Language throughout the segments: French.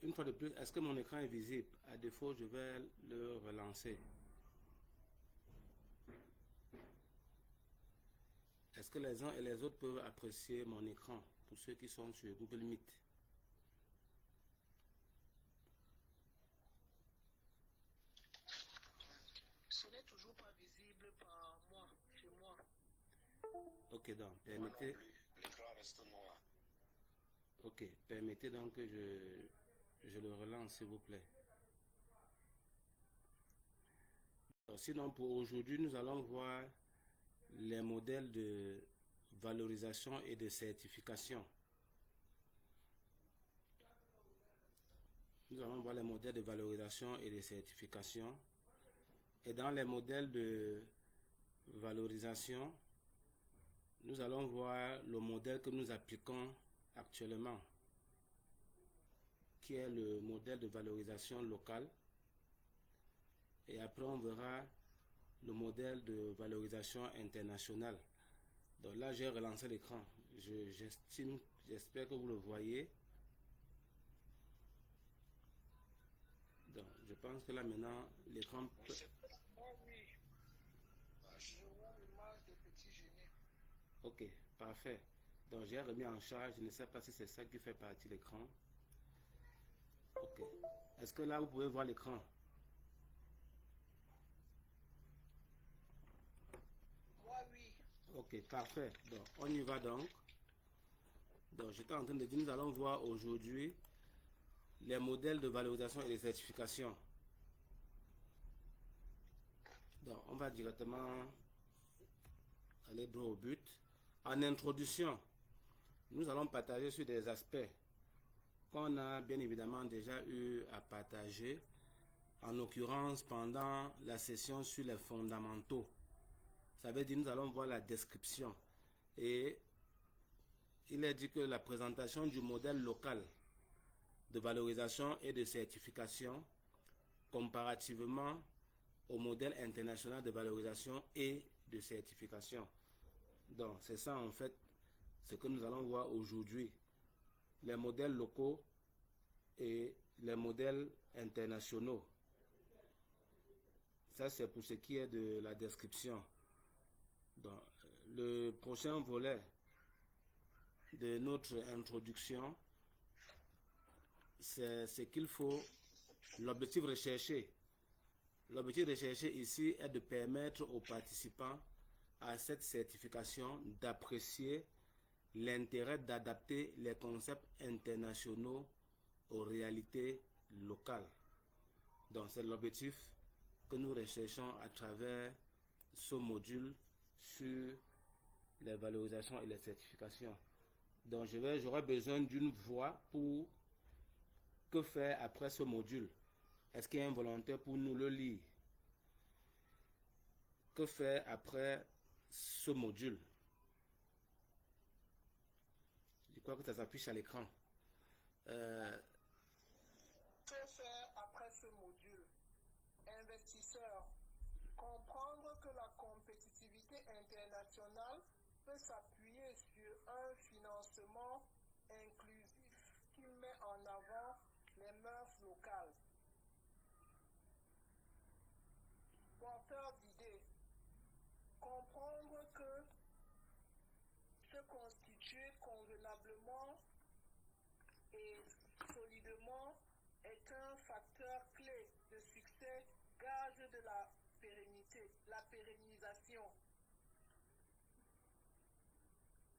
une fois de plus, est-ce que mon écran est visible? À défaut, je vais le relancer. Est-ce que les uns et les autres peuvent apprécier mon écran pour ceux qui sont sur Google Meet? Ce n'est toujours pas visible par moi, chez moi. Ok, donc, permettez. L'écran reste noir. Ok, permettez donc que je le relance, s'il vous plaît. Alors, sinon, pour aujourd'hui, nous allons voir les modèles de valorisation et de certification. Nous allons voir les modèles de valorisation et de certification. Et dans les modèles de valorisation, nous allons voir le modèle que nous appliquons actuellement, qui est le modèle de valorisation locale. Et après, on verra le modèle de valorisation internationale. Donc là, j'ai relancé l'écran. J'espère que vous le voyez. Donc, je pense que là, maintenant, l'écran peut... Oui. Je vois l'image des petits génies. Ok, parfait. Donc, j'ai remis en charge. Je ne sais pas si c'est ça qui fait partie de l'écran. Ok. Est-ce que là, vous pouvez voir l'écran? Moi, oui. Ok, parfait. Donc, on y va donc. Donc, j'étais en train de dire, nous allons voir aujourd'hui les modèles de valorisation et de certification. Donc, on va directement aller droit au but. En introduction, nous allons partager sur des aspects qu'on a bien évidemment déjà eu à partager, en l'occurrence pendant la session sur les fondamentaux. Ça veut dire que nous allons voir la description. Et il est dit que la présentation du modèle local de valorisation et de certification comparativement au modèle international de valorisation et de certification. Donc, c'est ça en fait ce que nous allons voir aujourd'hui. Les modèles locaux et les modèles internationaux. Ça, c'est pour ce qui est de la description. Donc, le prochain volet de notre introduction, c'est ce qu'il faut, l'objectif recherché. L'objectif recherché ici est de permettre aux participants à cette certification d'apprécier l'intérêt d'adapter les concepts internationaux aux réalités locales. Donc, c'est l'objectif que nous recherchons à travers ce module sur les valorisations et les certifications. Donc, j'aurai besoin d'une voix pour que faire après ce module. Est-ce qu'il y a un volontaire pour nous le lire? Que faire après ce module? Je crois que ça s'affiche à l'écran. Que faire après ce module? Investisseurs, comprendre que la compétitivité internationale peut s'appuyer sur un financement inclusif qui met en avant les mœurs locales. Porteur d'idées, comprendre que se constituer convenablement et solidement est un facteur clé de succès, gage de la pérennité, la pérennisation.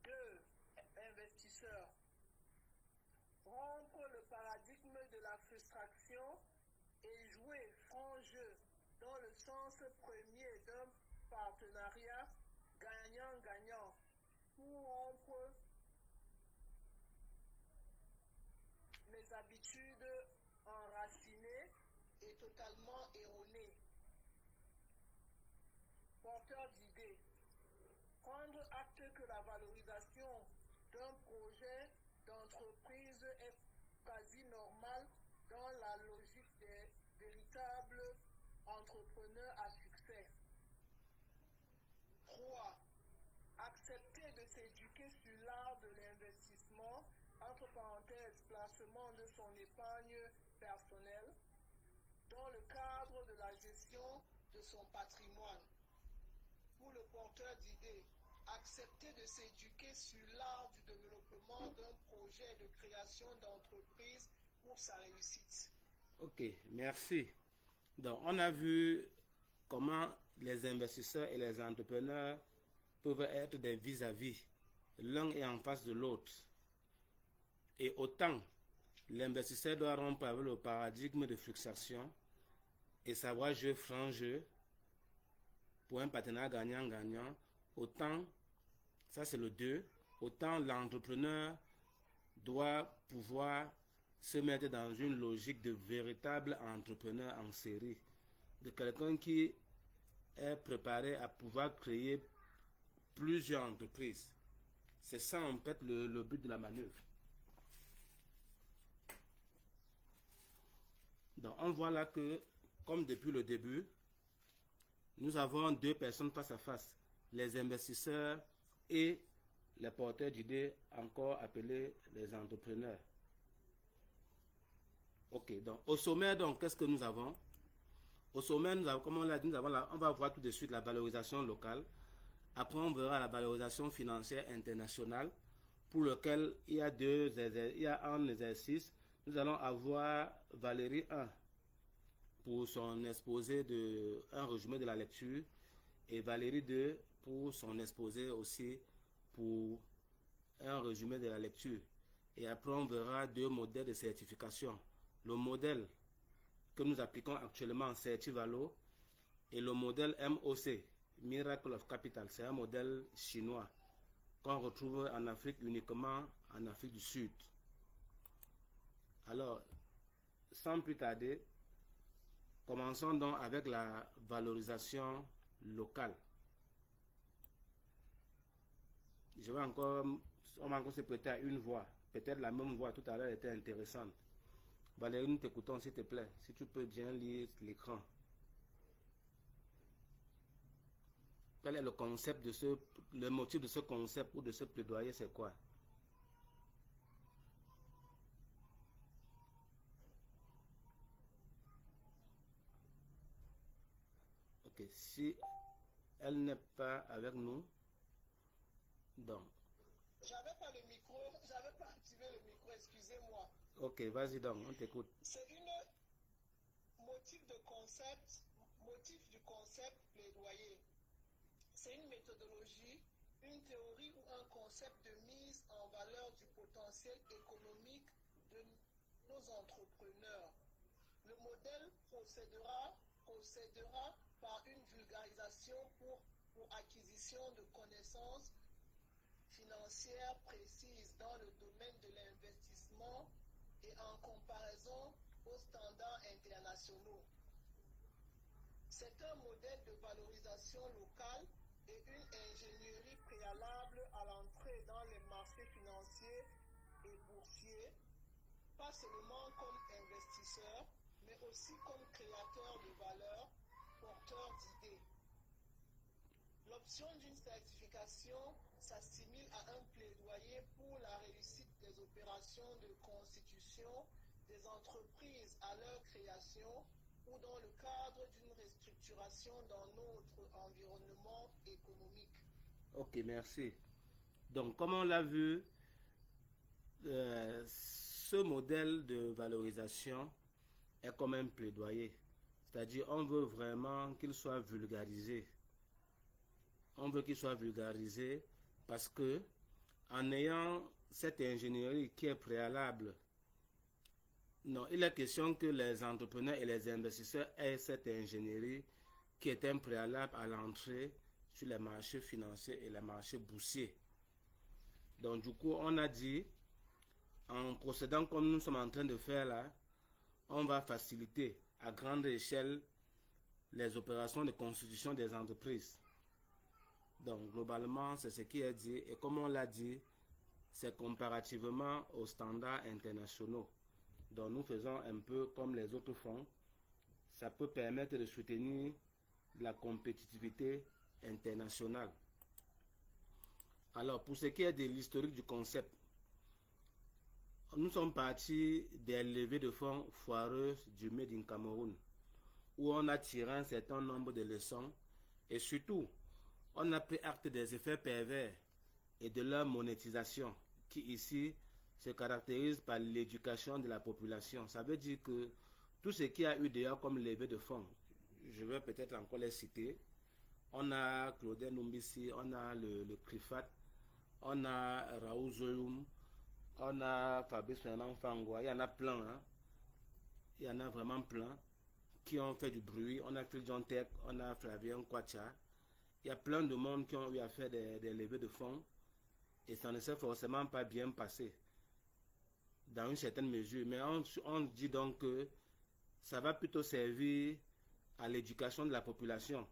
2. Investisseurs. Rompre le paradigme de la frustration et jouer franc jeu dans le sens premier d'un partenariat gagnant-gagnant pour rompre les habitudes enracinées et totalement erronées. Porteur d'idées. Prendre acte que la valorisation d'un projet d'entreprise est quasi normale dans la logique des véritables entrepreneurs à succès. 3. Accepter de s'éduquer sur l'art de l'investissement en entre parenthèses, placement de son épargne personnelle dans le cadre de la gestion de son patrimoine. Pour le porteur d'idées, accepter de s'éduquer sur l'art du développement d'un projet de création d'entreprise pour sa réussite. Ok, merci. Donc, on a vu comment les investisseurs et les entrepreneurs peuvent être des vis-à-vis. L'un est en face de l'autre. Et autant l'investisseur doit rompre avec le paradigme de fluctuation et savoir jouer franc jeu pour un partenariat gagnant-gagnant, autant, ça c'est le 2, autant l'entrepreneur doit pouvoir se mettre dans une logique de véritable entrepreneur en série, de quelqu'un qui est préparé à pouvoir créer plusieurs entreprises. C'est ça en fait le but de la manœuvre. Donc on voit là que, comme depuis le début, nous avons deux personnes face à face, les investisseurs et les porteurs d'idées, encore appelés les entrepreneurs. Ok, donc au sommet, donc qu'est-ce que nous avons? Au sommet, nous avons, comme on l'a dit, on va voir tout de suite la valorisation locale. Après, on verra la valorisation financière internationale, pour lequel il y a un exercice. Nous allons avoir Valérie 1 pour son exposé de un résumé de la lecture et Valérie 2 pour son exposé aussi pour un résumé de la lecture. Et après, on verra deux modèles de certification. Le modèle que nous appliquons actuellement en Certivalo et le modèle MOC, Miracle of Capital, c'est un modèle chinois qu'on retrouve en Afrique, uniquement en Afrique du Sud. Alors, sans plus tarder, commençons donc avec la valorisation locale. On va encore se prêter à une voix. Peut-être la même voix tout à l'heure était intéressante. Valérie, nous t'écoutons s'il te plaît. Si tu peux bien lire l'écran. Quel est le concept de le motif de ce concept ou de ce plaidoyer, c'est quoi? Ok, si elle n'est pas avec nous, donc. J'avais pas activé le micro, excusez-moi. Ok, vas-y donc, on t'écoute. C'est motif du concept plaidoyer. C'est une méthodologie, une théorie ou un concept de mise en valeur du potentiel économique de nos entrepreneurs. Le modèle procédera par une vulgarisation pour acquisition de connaissances financières précises dans le domaine de l'investissement et en comparaison aux standards internationaux. C'est un modèle de valorisation locale et une ingénierie préalable à l'entrée dans les marchés financiers et boursiers, pas seulement comme investisseur, mais aussi comme créateur de valeur, porteur d'idées. L'option d'une certification s'assimile à un plaidoyer pour la réussite des opérations de constitution des entreprises à leur création ou dans le cadre d'une restructuration dans notre environnement économique. Ok, merci. Donc, comme on l'a vu, ce modèle de valorisation est comme un plaidoyer. C'est-à-dire, on veut vraiment qu'il soit vulgarisé. On veut qu'il soit vulgarisé parce que, en ayant cette ingénierie qui est préalable, non, il est question que les entrepreneurs et les investisseurs aient cette ingénierie qui est un préalable à l'entrée sur les marchés financiers et les marchés boursiers. Donc, du coup, on a dit, en procédant comme nous sommes en train de faire là, on va faciliter à grande échelle les opérations de constitution des entreprises. Donc, globalement, c'est ce qui est dit. Et comme on l'a dit, c'est comparativement aux standards internationaux. Donc, nous faisons un peu comme les autres font. Ça peut permettre de soutenir la compétitivité internationale. Alors, pour ce qui est de l'historique du concept, nous sommes partis des levées de fonds foireuses du Made in Cameroun, où on a tiré un certain nombre de leçons et surtout, on a pris acte des effets pervers et de leur monétisation qui ici se caractérise par l'éducation de la population. Ça veut dire que tout ce qui a eu d'ailleurs comme levée de fonds, je vais peut-être encore les citer. On a Claudel Numbisi, on a le CRIFAT, on a Raoul Zoyoum, on a Fabrice Fernand Fangwa, il y en a plein, hein. Il y en a vraiment plein qui ont fait du bruit. On a Phil John Tech, on a Flavien Kwacha. Il y a plein de monde qui ont eu à faire des levées de fonds et ça ne s'est forcément pas bien passé dans une certaine mesure. Mais on dit donc que ça va plutôt servir à l'éducation de la population,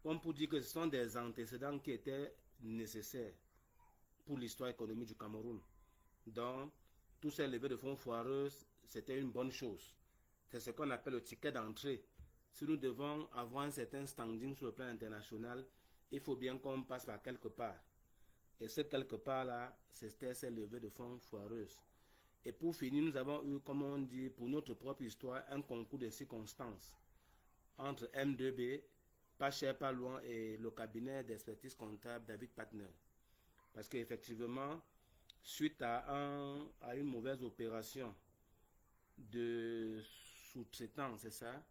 comme pour dire que ce sont des antécédents qui étaient nécessaires pour l'histoire économique du Cameroun. Donc, tous ces levées de fonds foireuses, c'était une bonne chose. C'est ce qu'on appelle le ticket d'entrée. Si nous devons avoir un certain standing sur le plan international, il faut bien qu'on passe par quelque part. Et ce quelque part-là, c'était ces levées de fonds foireuses. Et pour finir, nous avons eu, comme on dit, pour notre propre histoire, un concours de circonstances entre M2B, pas cher, pas loin, et le cabinet d'expertise comptable David Partner. Parce qu'effectivement, suite à une mauvaise opération de sous-traitance, c'est ça?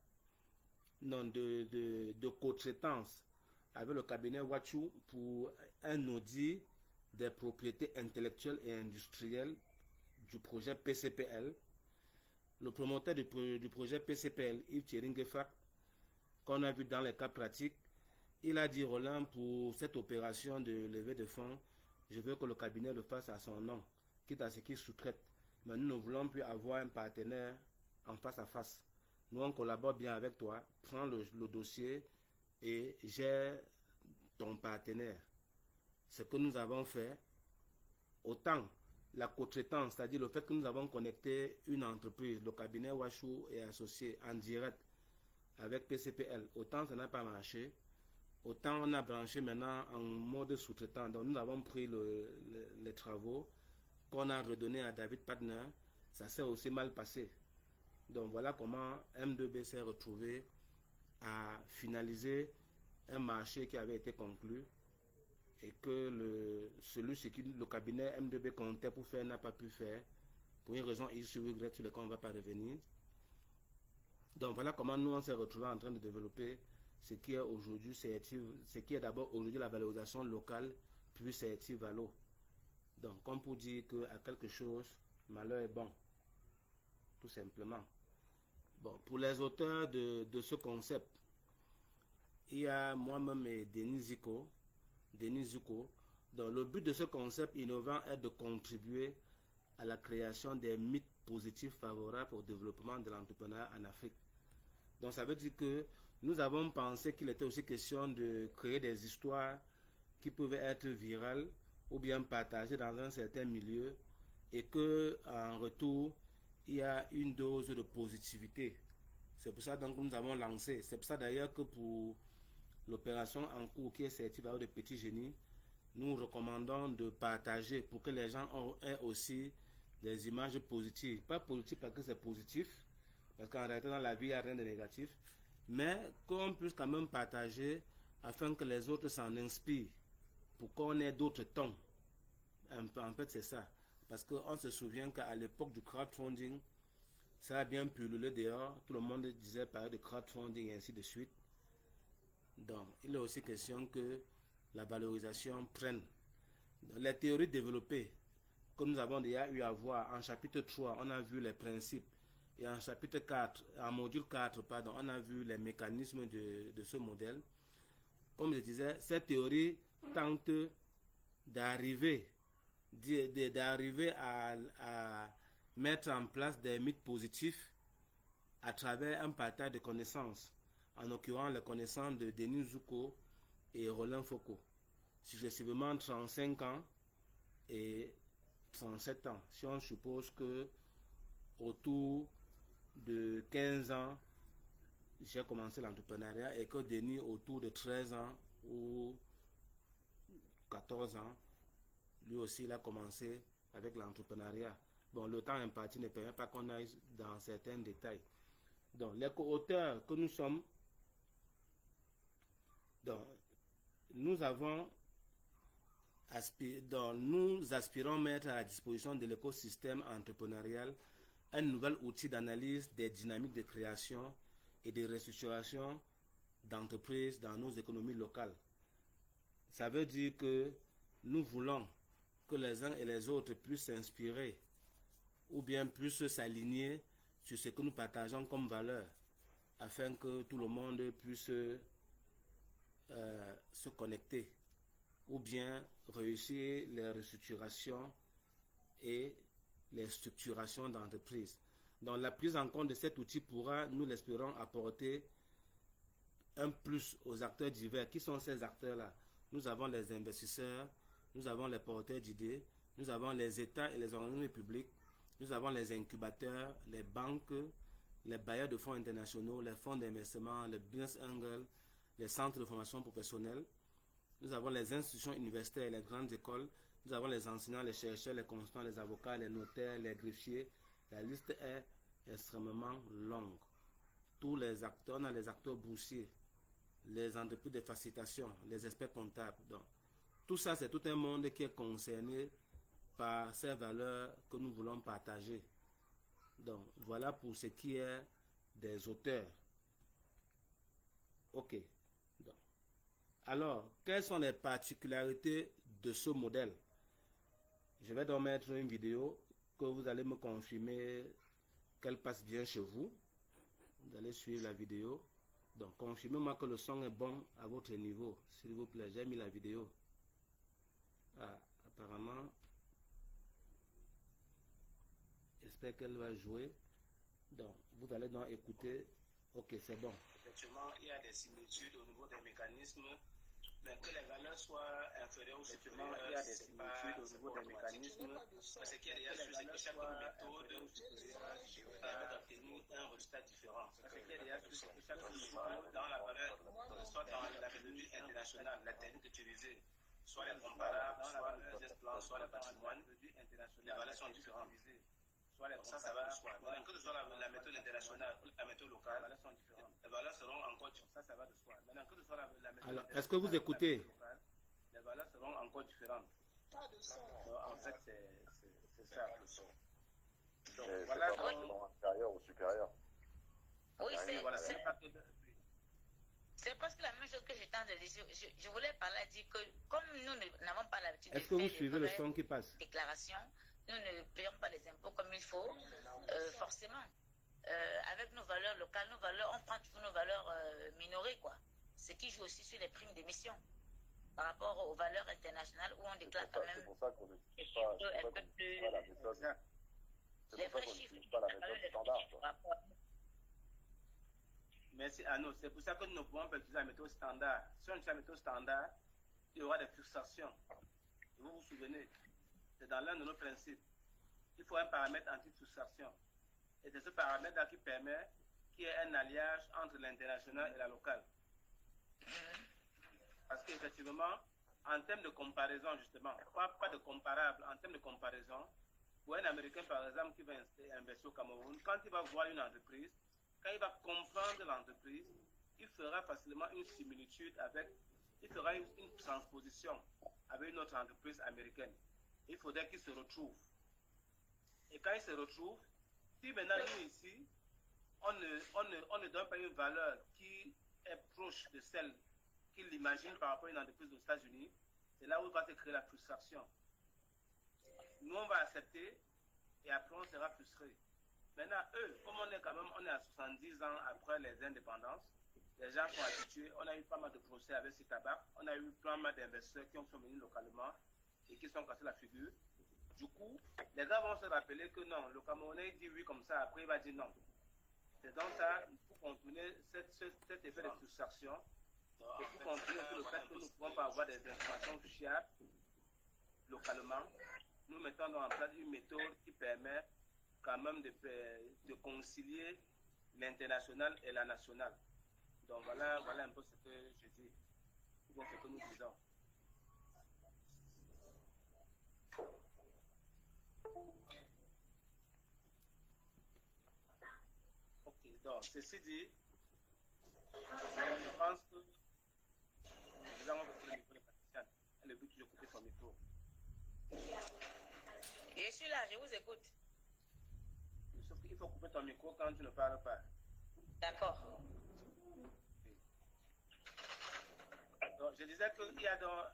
Non, de co-traitance avec le cabinet Wachu pour un audit des propriétés intellectuelles et industrielles du projet PCPL. Le promoteur du projet PCPL, Yves Thierry Ngefak, qu'on a vu dans les cas pratiques, il a dit Roland, pour cette opération de levée de fonds, je veux que le cabinet le fasse à son nom, quitte à ce qu'il sous-traite. Mais nous ne voulons plus avoir un partenaire en face à face. Nous, on collabore bien avec toi, prends le dossier et gère ton partenaire. Ce que nous avons fait, autant la co-traitance, c'est-à-dire le fait que nous avons connecté une entreprise, le cabinet Wachou et associé en direct avec PCPL, autant ça n'a pas marché, autant on a branché maintenant en mode sous-traitant. Donc nous avons pris les travaux qu'on a redonnés à David Partner, ça s'est aussi mal passé. Donc voilà comment M2B s'est retrouvé à finaliser un marché qui avait été conclu et que celui qui le cabinet M2B comptait pour faire n'a pas pu faire pour une raison X sur Y sur laquelle on ne va pas revenir. Donc voilà comment nous on s'est retrouvé en train de développer ce qui est aujourd'hui ce qui est d'abord aujourd'hui la valorisation locale puis CRT Valo. Donc comme pour dire qu'à quelque chose malheur est bon, tout simplement. Bon, pour les auteurs de ce concept, il y a moi-même et Denis Zuko. Donc le but de ce concept innovant est de contribuer à la création des mythes positifs favorables au développement de l'entrepreneuriat en Afrique. Donc ça veut dire que nous avons pensé qu'il était aussi question de créer des histoires qui pouvaient être virales ou bien partagées dans un certain milieu et que en retour il y a une dose de positivité. C'est pour ça donc que nous avons lancé. C'est pour ça d'ailleurs que pour l'opération en cours qui est certifiée de Petit Génie, nous recommandons de partager pour que les gens aient aussi des images positives. Pas positives parce que c'est positif, parce qu'en réalité dans la vie il n'y a rien de négatif, mais qu'on puisse quand même partager afin que les autres s'en inspirent, pour qu'on ait d'autres tons. En fait c'est ça. Parce qu'on se souvient qu'à l'époque du crowdfunding, ça a bien pullulé dehors, tout le monde disait parler de crowdfunding et ainsi de suite. Donc, il est aussi question que la valorisation prenne. Les théories développées, que nous avons déjà eu à voir en chapitre 3, on a vu les principes. Et en chapitre 4, en module 4, pardon, on a vu les mécanismes de ce modèle. Comme je disais, cette théorie tente d'arriver à mettre en place des mythes positifs à travers un partage de connaissances, en l'occurrence les connaissances de Denis Zuko et Roland Foucault, successivement 35 ans et 37 ans. Si on suppose que autour de 15 ans, j'ai commencé l'entrepreneuriat et que Denis autour de 13 ans ou 14 ans, lui aussi il a commencé avec l'entrepreneuriat. bon, le temps imparti ne permet pas qu'on aille dans certains détails. Donc, les co-auteurs que nous sommes, donc, nous aspirons mettre à la disposition de l'écosystème entrepreneurial un nouvel outil d'analyse des dynamiques de création et de restructuration d'entreprises dans nos économies locales. Ça veut dire que nous voulons que les uns et les autres puissent s'inspirer ou bien puissent s'aligner sur ce que nous partageons comme valeur afin que tout le monde puisse se connecter ou bien réussir les restructurations et les structurations d'entreprises. Donc la prise en compte de cet outil pourra, nous l'espérons, apporter un plus aux acteurs divers. Qui sont ces acteurs-là? Nous avons les investisseurs, nous avons les porteurs d'idées, nous avons les États et les organismes publics, nous avons les incubateurs, les banques, les bailleurs de fonds internationaux, les fonds d'investissement, les business angels, les centres de formation professionnelle. Nous avons les institutions universitaires et les grandes écoles. Nous avons les enseignants, les chercheurs, les consultants, les avocats, les notaires, les greffiers. La liste est extrêmement longue. Tous les acteurs, on a les acteurs boursiers, les entreprises de facilitation, les experts comptables. Donc, tout ça, c'est tout un monde qui est concerné par ces valeurs que nous voulons partager. Donc, voilà pour ce qui est des auteurs. OK. Donc, alors, quelles sont les particularités de ce modèle? Je vais donc mettre une vidéo que vous allez me confirmer qu'elle passe bien chez vous. Vous allez suivre la vidéo. Donc, confirmez-moi que le son est bon à votre niveau, s'il vous plaît. J'ai mis la vidéo. Ah, apparemment, j'espère qu'elle va jouer. Donc, vous allez donc écouter. Ok, c'est bon. Effectivement, il y a des similitudes au niveau des mécanismes, mais que les valeurs soient inférieures ou supérieures, il y a des similitudes au niveau des mécanismes. Parce qu'il y a déjà sur ce que chaque méthode permet d'obtenir un résultat différent. Parce qu'il y a déjà sur ce que chaque méthode dans la valeur, soit dans la méthodologie internationale, la technique utilisée, soit les comparables, soit les esplans, soit le patrimoine, les valeurs sont différentes. Ça va de soi. Donc, que ce soit la méthode internationale ou la méthode locale, les valeurs seront encore différentes. Ça va de soi. Maintenant, que ce soit la méthode. Alors, est-ce que vous écoutez? Les valeurs seront encore différentes. En fait, c'est ça le son. Donc, voilà. Inférieur ou supérieur. Oui, c'est presque la même chose que j'étais en train de dire. Je voulais parler, dire que comme nous n'avons pas l'habitude de faire. Est-ce que vous suivez le son qui passe? Déclaration. Nous ne payons pas les impôts comme il faut, forcément. Avec nos valeurs locales, on prend toujours nos valeurs minorées, quoi. Ce qui joue aussi sur les primes d'émission par rapport aux valeurs internationales où on déclare quand même. C'est pour ça qu'on n'utilise pas, un peu plus. La méthode. Les vrais chiffres, pas la méthode standard. Merci Arnaud. C'est pour ça que nous ne pouvons pas utiliser la méthode standard. Si on utilise la méthode standard, il y aura des frustrations. Vous vous souvenez? C'est dans l'un de nos principes. Il faut un paramètre anti-frustration. Et c'est ce paramètre-là qui permet qu'il y ait un alliage entre l'international et la locale. Parce qu'effectivement, en termes de comparaison, justement, pas de comparable, en termes de comparaison, pour un Américain, par exemple, qui va investir au Cameroun, quand il va voir une entreprise, quand il va comprendre l'entreprise, il fera facilement une similitude avec, il fera une transposition avec une autre entreprise américaine. Il faudrait qu'il se retrouve. Et quand il se retrouve, si maintenant nous ici, on ne donne pas une valeur qui est proche de celle qu'il imagine par rapport à une entreprise aux États-Unis, c'est là où va se créer la frustration. Nous, on va accepter et après on sera frustré. Maintenant, eux, comme on est à 70 ans après les indépendances, les gens sont habitués, on a eu pas mal de procès avec ces tabacs, on a eu pas mal d'investisseurs qui sont venus localement et qui sont cassés la figure. Du coup, les gens vont se rappeler que non, le Camerounais dit oui comme ça, après il va dire non. C'est donc ça, il faut contourner cet effet de frustration. Il faut contourner le fait que nous ne pouvons pas avoir des informations fiables localement. Nous mettons donc en place une méthode qui permet quand même de concilier l'international et la nationale. Donc voilà un peu ce que je dis, ou ce que nous disons. Donc, ceci dit, je pense que nous avons le micro de Patriciane. Le but de couper son micro. Je suis là, je vous écoute. Sauf qu'il faut couper ton micro quand tu ne parles pas. D'accord. Donc, je disais qu'il y a dans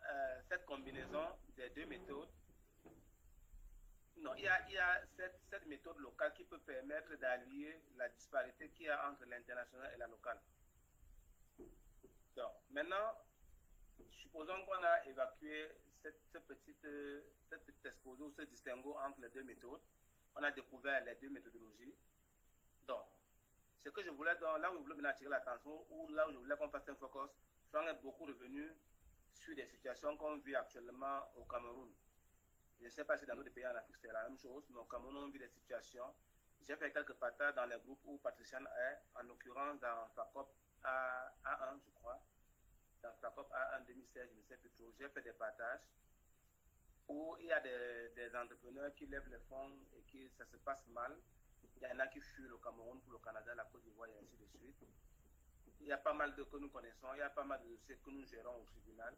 cette combinaison des deux méthodes. Non, il y a cette méthode locale qui peut permettre d'allier la disparité qu'il y a entre l'international et la locale. Donc, maintenant, supposons qu'on a évacué cette petite exposé ou ce distinguo entre les deux méthodes. On a découvert les deux méthodologies. Donc, ce que je voulais, là où je voulais attirer l'attention, ou là où je voulais qu'on fasse un focus, on est beaucoup revenu sur des situations qu'on vit actuellement au Cameroun. Je ne sais pas si dans d'autres pays en Afrique c'est la même chose, mais au Cameroun on vit des situations. J'ai fait quelques partages dans les groupes où Patriciane est, en l'occurrence dans FACOP A1, je crois. Dans FACOP A1 2016, je ne sais plus trop. J'ai fait des partages où il y a des entrepreneurs qui lèvent les fonds et que ça se passe mal. Il y en a qui fuient le Cameroun pour le Canada, la Côte d'Ivoire et ainsi de suite. Il y a pas mal de que nous connaissons, il y a pas mal de dossiers que nous gérons au tribunal.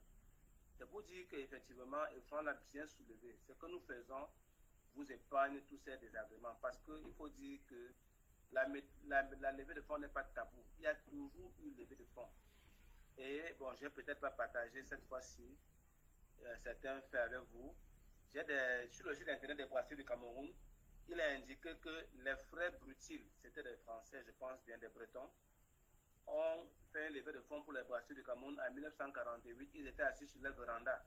C'est pour dire qu'effectivement, et Franck l'a bien soulevé, ce que nous faisons vous épargne tous ces désagréments parce qu'il faut dire que la levée de fonds n'est pas tabou. Il y a toujours une levée de fonds. Et bon, je vais peut-être pas partager cette fois-ci certains faits avec vous. Sur le site internet des brasseries du Cameroun, il a indiqué que les frais brutiles, c'était des Français, je pense bien des Bretons, ont fait un levée de fonds pour les brasseries du Cameroun en 1948. Ils étaient assis sur leur véranda.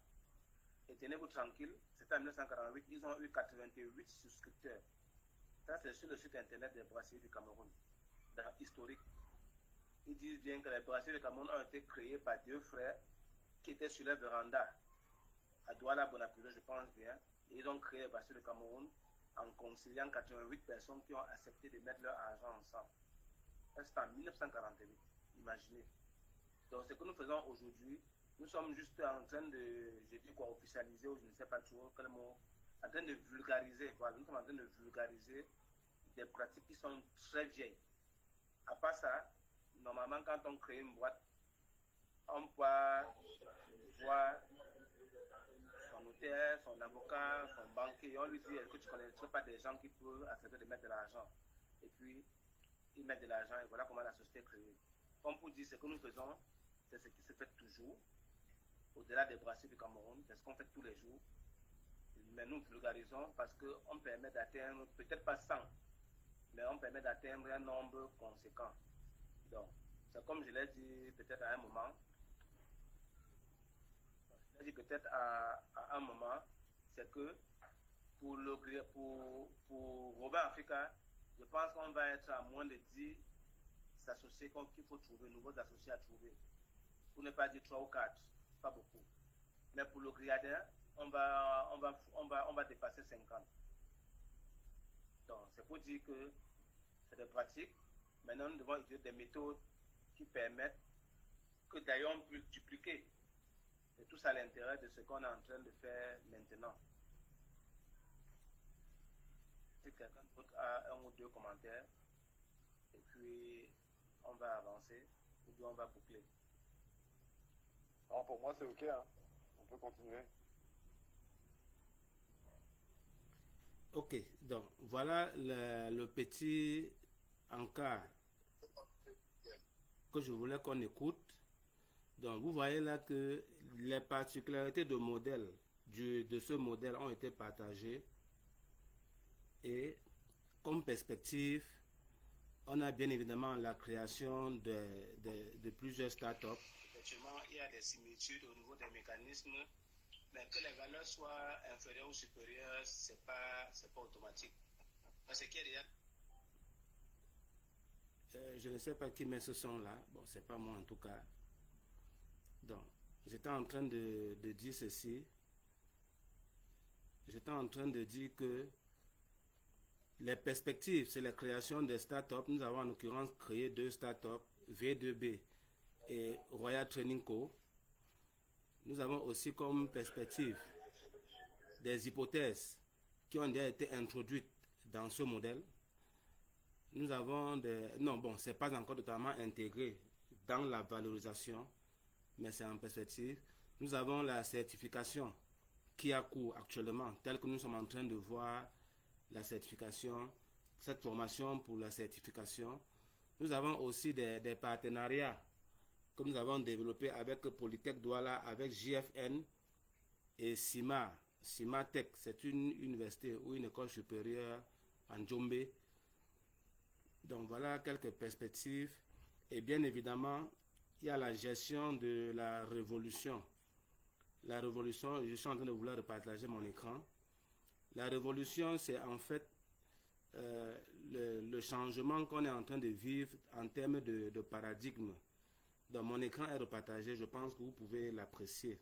Et tenez-vous tranquille, c'était en 1948, ils ont eu 88 souscripteurs. Ça, c'est sur le site internet des brasseries du Cameroun, dans historique. Ils disent bien que les brasseries du Cameroun ont été créées par deux frères qui étaient sur leur véranda, à Douala Bonaparte, je pense bien. Et ils ont créé les brasseries du Cameroun en conciliant 88 personnes qui ont accepté de mettre leur argent ensemble. C'est en 1948, imaginez. Donc ce que nous faisons aujourd'hui, nous sommes juste en train de, je dis quoi, officialiser, ou je ne sais pas trop quel mot, en train de vulgariser, voilà, nous sommes en train de vulgariser des pratiques qui sont très vieilles. À part ça, normalement quand on crée une boîte, on peut voir son notaire, son avocat, son banquier, on lui dit, est-ce que tu ne connaîtrais pas des gens qui peuvent accepter de mettre de l'argent? Et puis, ils mettent de l'argent et voilà comment la société est créée. Comme pour dire ce que nous faisons, c'est ce qui se fait toujours, au-delà des brasseries du Cameroun, c'est ce qu'on fait tous les jours. Mais nous vulgarisons parce qu'on permet d'atteindre, peut-être pas 100, mais on permet d'atteindre un nombre conséquent. Donc, c'est comme je l'ai dit peut-être à un moment, c'est que pour Robin Africa, je pense qu'on va être à moins de 10 associés qu'il faut trouver, nouveaux associés à trouver. Pour ne pas dire 3 ou 4, pas beaucoup. Mais pour le Griadin, on va dépasser 50. Donc, c'est pour dire que c'est des pratiques. Maintenant, nous devons utiliser des méthodes qui permettent que d'ailleurs on puisse dupliquer. C'est tout ça l'intérêt de ce qu'on est en train de faire maintenant. Si quelqu'un d'autre a un ou deux commentaires, et puis on va avancer, ou bien on va boucler. Alors pour moi c'est ok, hein. On peut continuer. Ok, donc voilà le petit encart que je voulais qu'on écoute. Donc vous voyez là que les particularités de modèle de ce modèle ont été partagées et comme perspective, on a bien évidemment la création de plusieurs startups. Effectivement, il y a des similitudes au niveau des mécanismes, mais que les valeurs soient inférieures ou supérieures, c'est pas automatique. Parce qu'il y a déjà... je ne sais pas qui met ce son là, bon c'est pas moi en tout cas. Donc, j'étais en train de dire ceci. J'étais en train de dire que les perspectives, c'est la création des startups. Nous avons en l'occurrence créé 2 startups, V2B et Royal Training Co. Nous avons aussi comme perspective des hypothèses qui ont déjà été introduites dans ce modèle. Nous avons des... Non, bon, c'est pas encore totalement intégré dans la valorisation, mais c'est en perspective. Nous avons la certification qui a cours actuellement, telle que nous sommes en train de voir la certification, cette formation pour la certification. Nous avons aussi des partenariats que nous avons développés avec Polytech Douala, avec JFN et CIMA. CIMA Tech, c'est une université ou une école supérieure en Djombe. Donc voilà quelques perspectives. Et bien évidemment, il y a la gestion de la révolution. La révolution, je suis en train de vouloir repartager mon écran. La révolution, c'est en fait le changement qu'on est en train de vivre en termes de paradigme. Donc mon écran est repartagé, je pense que vous pouvez l'apprécier.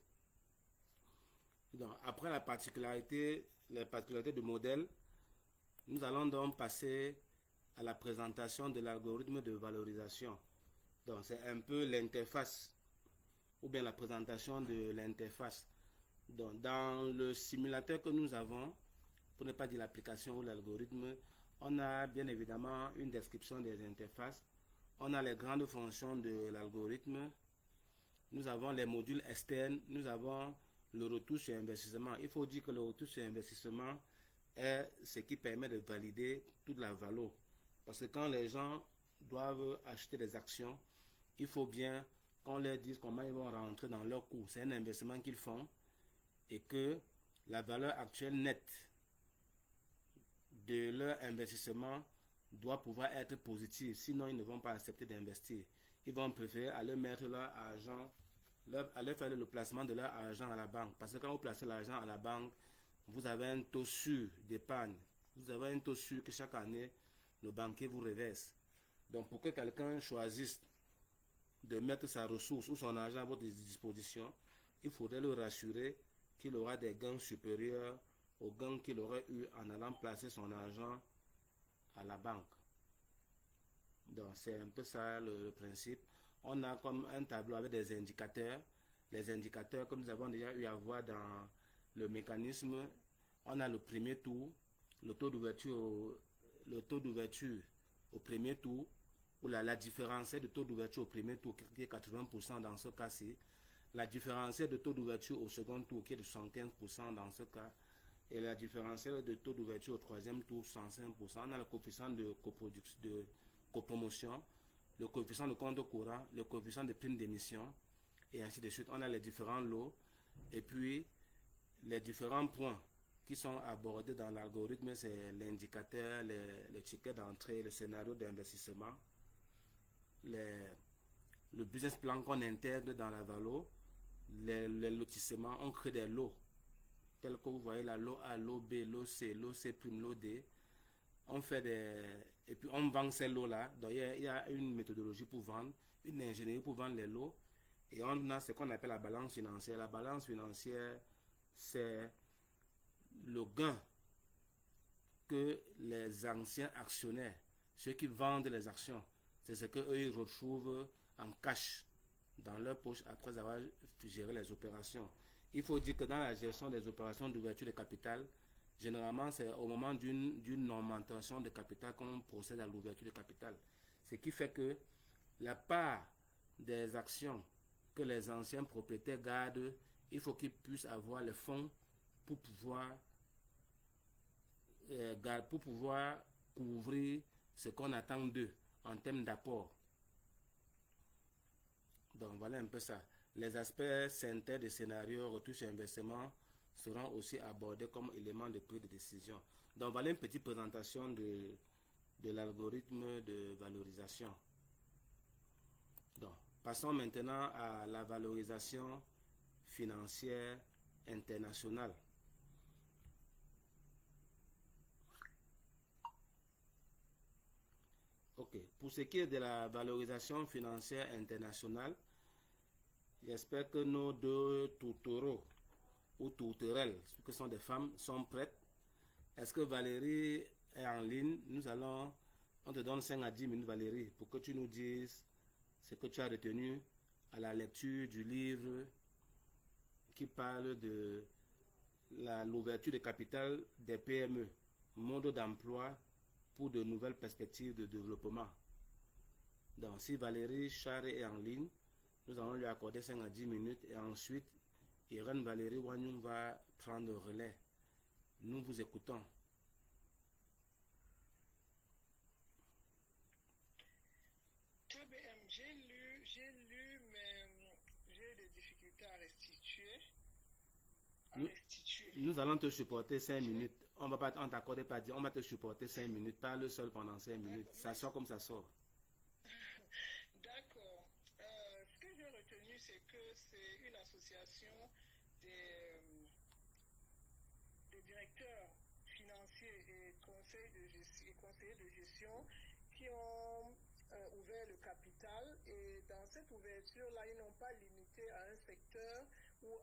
Donc, après les particularités du modèle, nous allons donc passer à la présentation de l'algorithme de valorisation. Donc c'est un peu l'interface ou bien la présentation de l'interface. Donc dans le simulateur que nous avons, pour ne pas dire l'application ou l'algorithme, on a bien évidemment une description des interfaces. On a les grandes fonctions de l'algorithme. Nous avons les modules externes. Nous avons le retour sur investissement. Il faut dire que le retour sur investissement est ce qui permet de valider toute la valeur. Parce que quand les gens doivent acheter des actions, il faut bien qu'on leur dise comment ils vont rentrer dans leur coût. C'est un investissement qu'ils font et que la valeur actuelle nette de leur investissement doit pouvoir être positive. Sinon, ils ne vont pas accepter d'investir. Ils vont préférer aller mettre leur argent, aller faire le placement de leur argent à la banque. Parce que quand vous placez l'argent à la banque, vous avez un taux sûr d'épargne. Vous avez un taux sûr que chaque année, le banquier vous reverse. Donc, pour que quelqu'un choisisse de mettre sa ressource ou son argent à votre disposition, il faudrait le rassurer qu'il aura des gains supérieurs aux gains qu'il aurait eu en allant placer son argent à la banque. Donc, c'est un peu ça le principe. On a comme un tableau avec des indicateurs. Les indicateurs que nous avons déjà eu à voir dans le mécanisme, on a le premier tour, le taux d'ouverture au premier tour, ou la différence de taux d'ouverture au premier tour qui est 80% dans ce cas-ci, la différence de taux d'ouverture au second tour qui est de 75% dans ce cas, et la différence de taux d'ouverture au troisième tour 105%. On a le coefficient de copromotion, le coefficient de compte courant, le coefficient de prime d'émission, et ainsi de suite. On a les différents lots, et puis les différents points qui sont abordés dans l'algorithme, c'est l'indicateur, les tickets d'entrée, le scénario d'investissement, le business plan qu'on intègre dans la valeur, les lotissements, on crée des lots, tels que vous voyez la lot A, lot B, lot C, lot C prime, lot D. On fait et puis on vend ces lots-là. Donc il y a une méthodologie pour vendre, une ingénierie pour vendre les lots. Et on a ce qu'on appelle la balance financière. La balance financière, c'est le gain que les anciens actionnaires, ceux qui vendent les actions, c'est ce qu'eux ils retrouvent en cash dans leur poche après avoir géré les opérations. Il faut dire que dans la gestion des opérations d'ouverture de capital, généralement c'est au moment d'une augmentation de capital qu'on procède à l'ouverture de capital. Ce qui fait que la part des actions que les anciens propriétaires gardent, il faut qu'ils puissent avoir les fonds pour pouvoir couvrir ce qu'on attend d'eux en termes d'apport. Donc voilà un peu ça. Les aspects synthèses de scénario, retour sur investissement seront aussi abordés comme éléments de prise de décision. Donc voilà une petite présentation de l'algorithme de valorisation. Donc, passons maintenant à la valorisation financière internationale. Ok, pour ce qui est de la valorisation financière internationale, j'espère que nos deux tourtereaux ou tourterelles, qui sont des femmes, sont prêtes. Est-ce que Valérie est en ligne? On te donne 5 à 10 minutes, Valérie, pour que tu nous dises ce que tu as retenu à la lecture du livre qui parle de l'ouverture de capital des PME, mode d'emploi pour de nouvelles perspectives de développement. Donc, si Valérie Char est en ligne, nous allons lui accorder 5 à 10 minutes et ensuite, Irène Valérie Wanyum va prendre le relais. Nous vous écoutons. Très bien, j'ai lu, mais j'ai des difficultés à restituer. Nous allons te supporter 5 minutes. On va pas, on t'accorde pas dire, on va te supporter 5 minutes. Parle seul pendant 5 minutes. Ça sort comme ça sort. D'accord. Ce que j'ai retenu, c'est que c'est une association des directeurs financiers et conseillers de gestion qui ont ouvert le capital, et dans cette ouverture-là, ils n'ont pas limité à un secteur ou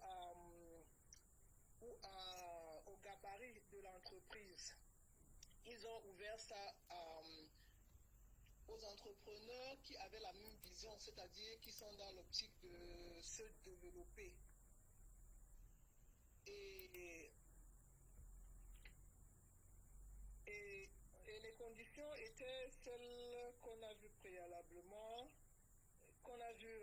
au gabarit de l'entreprise. Ils ont ouvert ça aux entrepreneurs qui avaient la même vision, c'est-à-dire qui sont dans l'optique de se développer. Et les conditions étaient celles qu'on a vues préalablement, qu'on a vues,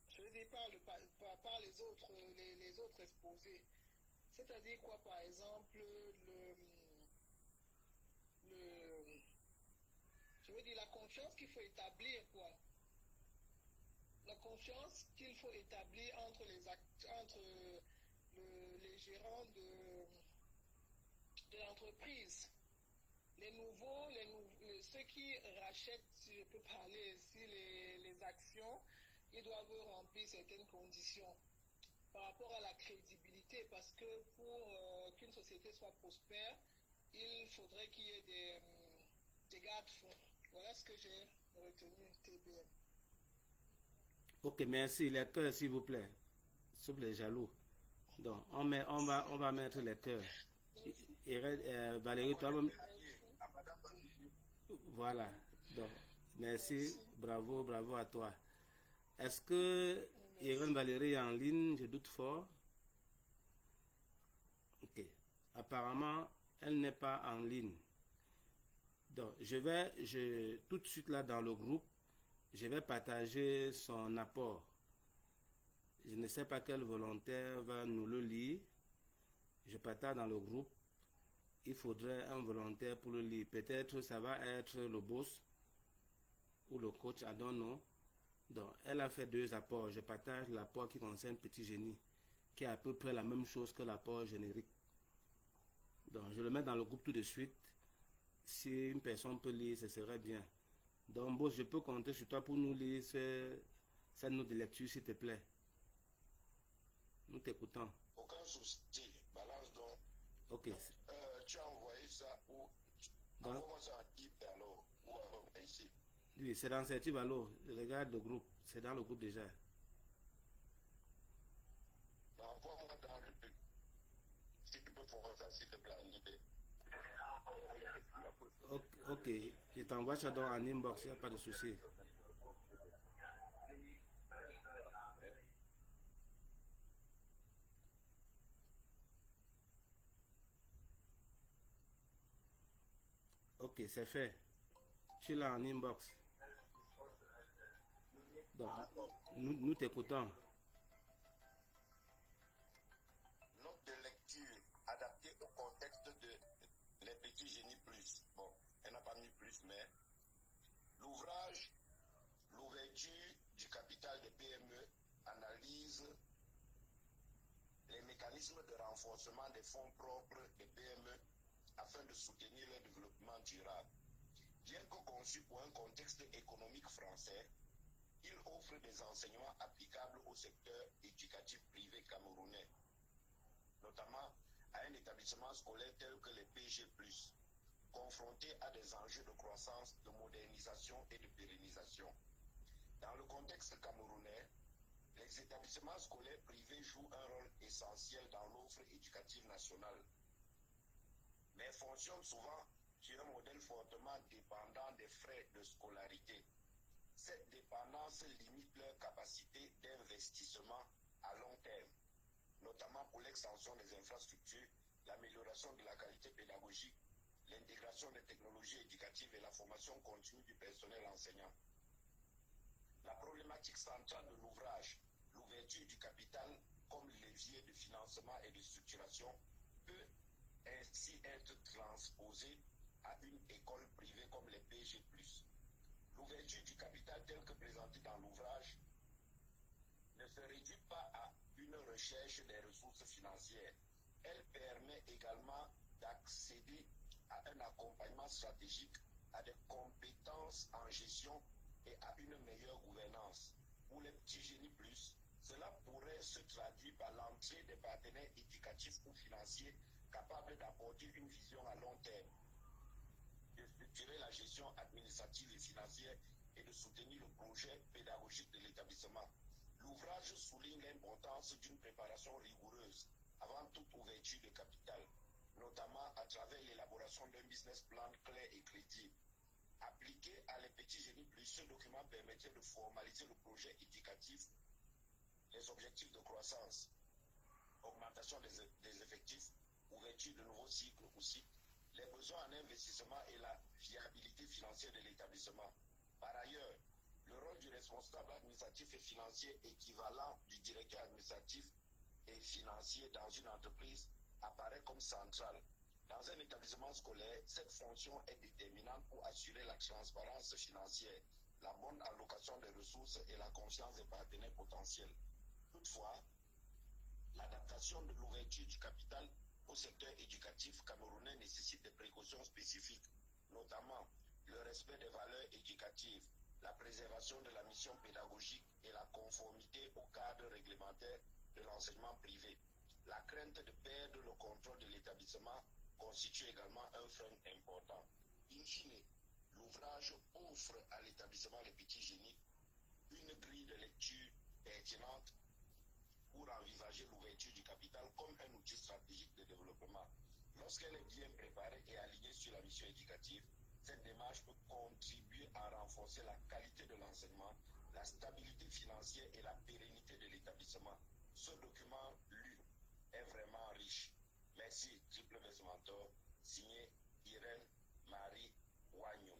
je veux dire, par les autres exposés. C'est-à-dire quoi, par exemple, je veux dire, la confiance qu'il faut établir, quoi. La confiance qu'il faut établir entre les gérants de l'entreprise. Les nouveaux, ceux qui rachètent, si je peux parler ici, les actions, ils doivent remplir certaines conditions par rapport à la crédibilité, parce que pour qu'une société soit prospère, il faudrait qu'il y ait des garde-fous. Voilà ce que j'ai retenu, TBM. Ok, merci. Les cœurs, s'il vous plaît. S'il vous plaît, jaloux. Donc, on va mettre les cœurs. Valérie, toi, voilà. Donc, merci. Bravo à toi. Est-ce que Irène Valérie est en ligne? Je doute fort. Ok. Apparemment, elle n'est pas en ligne. Donc, tout de suite là dans le groupe, je vais partager son apport. Je ne sais pas quel volontaire va nous le lire. Je partage dans le groupe. Il faudrait un volontaire pour le lire. Peut-être ça va être le boss ou le coach, I don't know. Donc, elle a fait 2 apports. Je partage l'apport qui concerne Petit Génie, qui est à peu près la même chose que l'apport générique. Donc, je le mets dans le groupe tout de suite. Si une personne peut lire, ce serait bien. Donc, boss, je peux compter sur toi pour nous lire cette note de lecture, s'il te plaît. Nous t'écoutons. Aucun souci. Balance donc. Ok. Tu as envoyé ça où? Envoie-moi ça en type alors. Ou alors ici. Oui, c'est dans cette alors. Regarde le groupe. C'est dans le groupe déjà. Envoie-moi dans le truc. Si tu peux faire ça, s'il te plaît, en idée. Ok. Je t'envoie ça dans un inbox. Il n'y a pas de souci. Ok, c'est fait. Tu l'as en inbox. Donc, nous t'écoutons. Note de lecture adaptée au contexte de Les Petits Génies Plus. Bon, elle n'a pas mis plus, mais l'ouvrage, l'ouverture du capital des PME, analyse les mécanismes de renforcement des fonds propres des PME afin de soutenir leur développement durable. Bien que conçu pour un contexte économique français, il offre des enseignements applicables au secteur éducatif privé camerounais, notamment à un établissement scolaire tel que les PG+, confronté à des enjeux de croissance, de modernisation et de pérennisation. Dans le contexte camerounais, les établissements scolaires privés jouent un rôle essentiel dans l'offre éducative nationale, mais fonctionnent souvent sur un modèle fortement dépendant des frais de scolarité. Cette dépendance limite leur capacité d'investissement à long terme, notamment pour l'extension des infrastructures, l'amélioration de la qualité pédagogique, l'intégration des technologies éducatives et la formation continue du personnel enseignant. La problématique centrale de l'ouvrage, l'ouverture du capital comme levier de financement et de structuration, peut ainsi être transposée à une école privée comme les PG+. L'ouverture du capital telle que présentée dans l'ouvrage ne se réduit pas à une recherche des ressources financières. Elle permet également d'accéder à un accompagnement stratégique, à des compétences en gestion et à une meilleure gouvernance. Pour les petits génies plus, cela pourrait se traduire par l'entrée des partenaires éducatifs ou financiers capables d'apporter une vision à long terme, de structurer la gestion administrative et financière et de soutenir le projet pédagogique de l'établissement. L'ouvrage souligne l'importance d'une préparation rigoureuse avant toute ouverture de capital, notamment à travers l'élaboration d'un business plan clair et crédible. Appliqué à les petits génies plus, ce document permettrait de formaliser le projet éducatif, les objectifs de croissance, augmentation des effectifs, ouverture de nouveaux cycles ou sites, les besoins en investissement et la viabilité financière de l'établissement. Par ailleurs, le rôle du responsable administratif et financier équivalent du directeur administratif et financier dans une entreprise apparaît comme central. Dans un établissement scolaire, cette fonction est déterminante pour assurer la transparence financière, la bonne allocation des ressources et la confiance des partenaires potentiels. Toutefois, l'adaptation de l'ouverture du capital au secteur éducatif camerounais nécessite des précautions spécifiques, notamment le respect des valeurs éducatives, la préservation de la mission pédagogique et la conformité au cadre réglementaire de l'enseignement privé. La crainte de perdre le contrôle de l'établissement constitue également un frein important. In fine, l'ouvrage offre à l'établissement Les Petits Génies une grille de lecture pertinente pour envisager l'ouverture du capital comme un outil stratégique de développement. Lorsqu'elle est bien préparée et alignée sur la mission éducative, cette démarche peut contribuer à renforcer la qualité de l'enseignement, la stabilité financière et la pérennité de l'établissement. Ce document lu est vraiment riche. Merci, Triple Vest Mentor, signé Irène Marie Wagnon.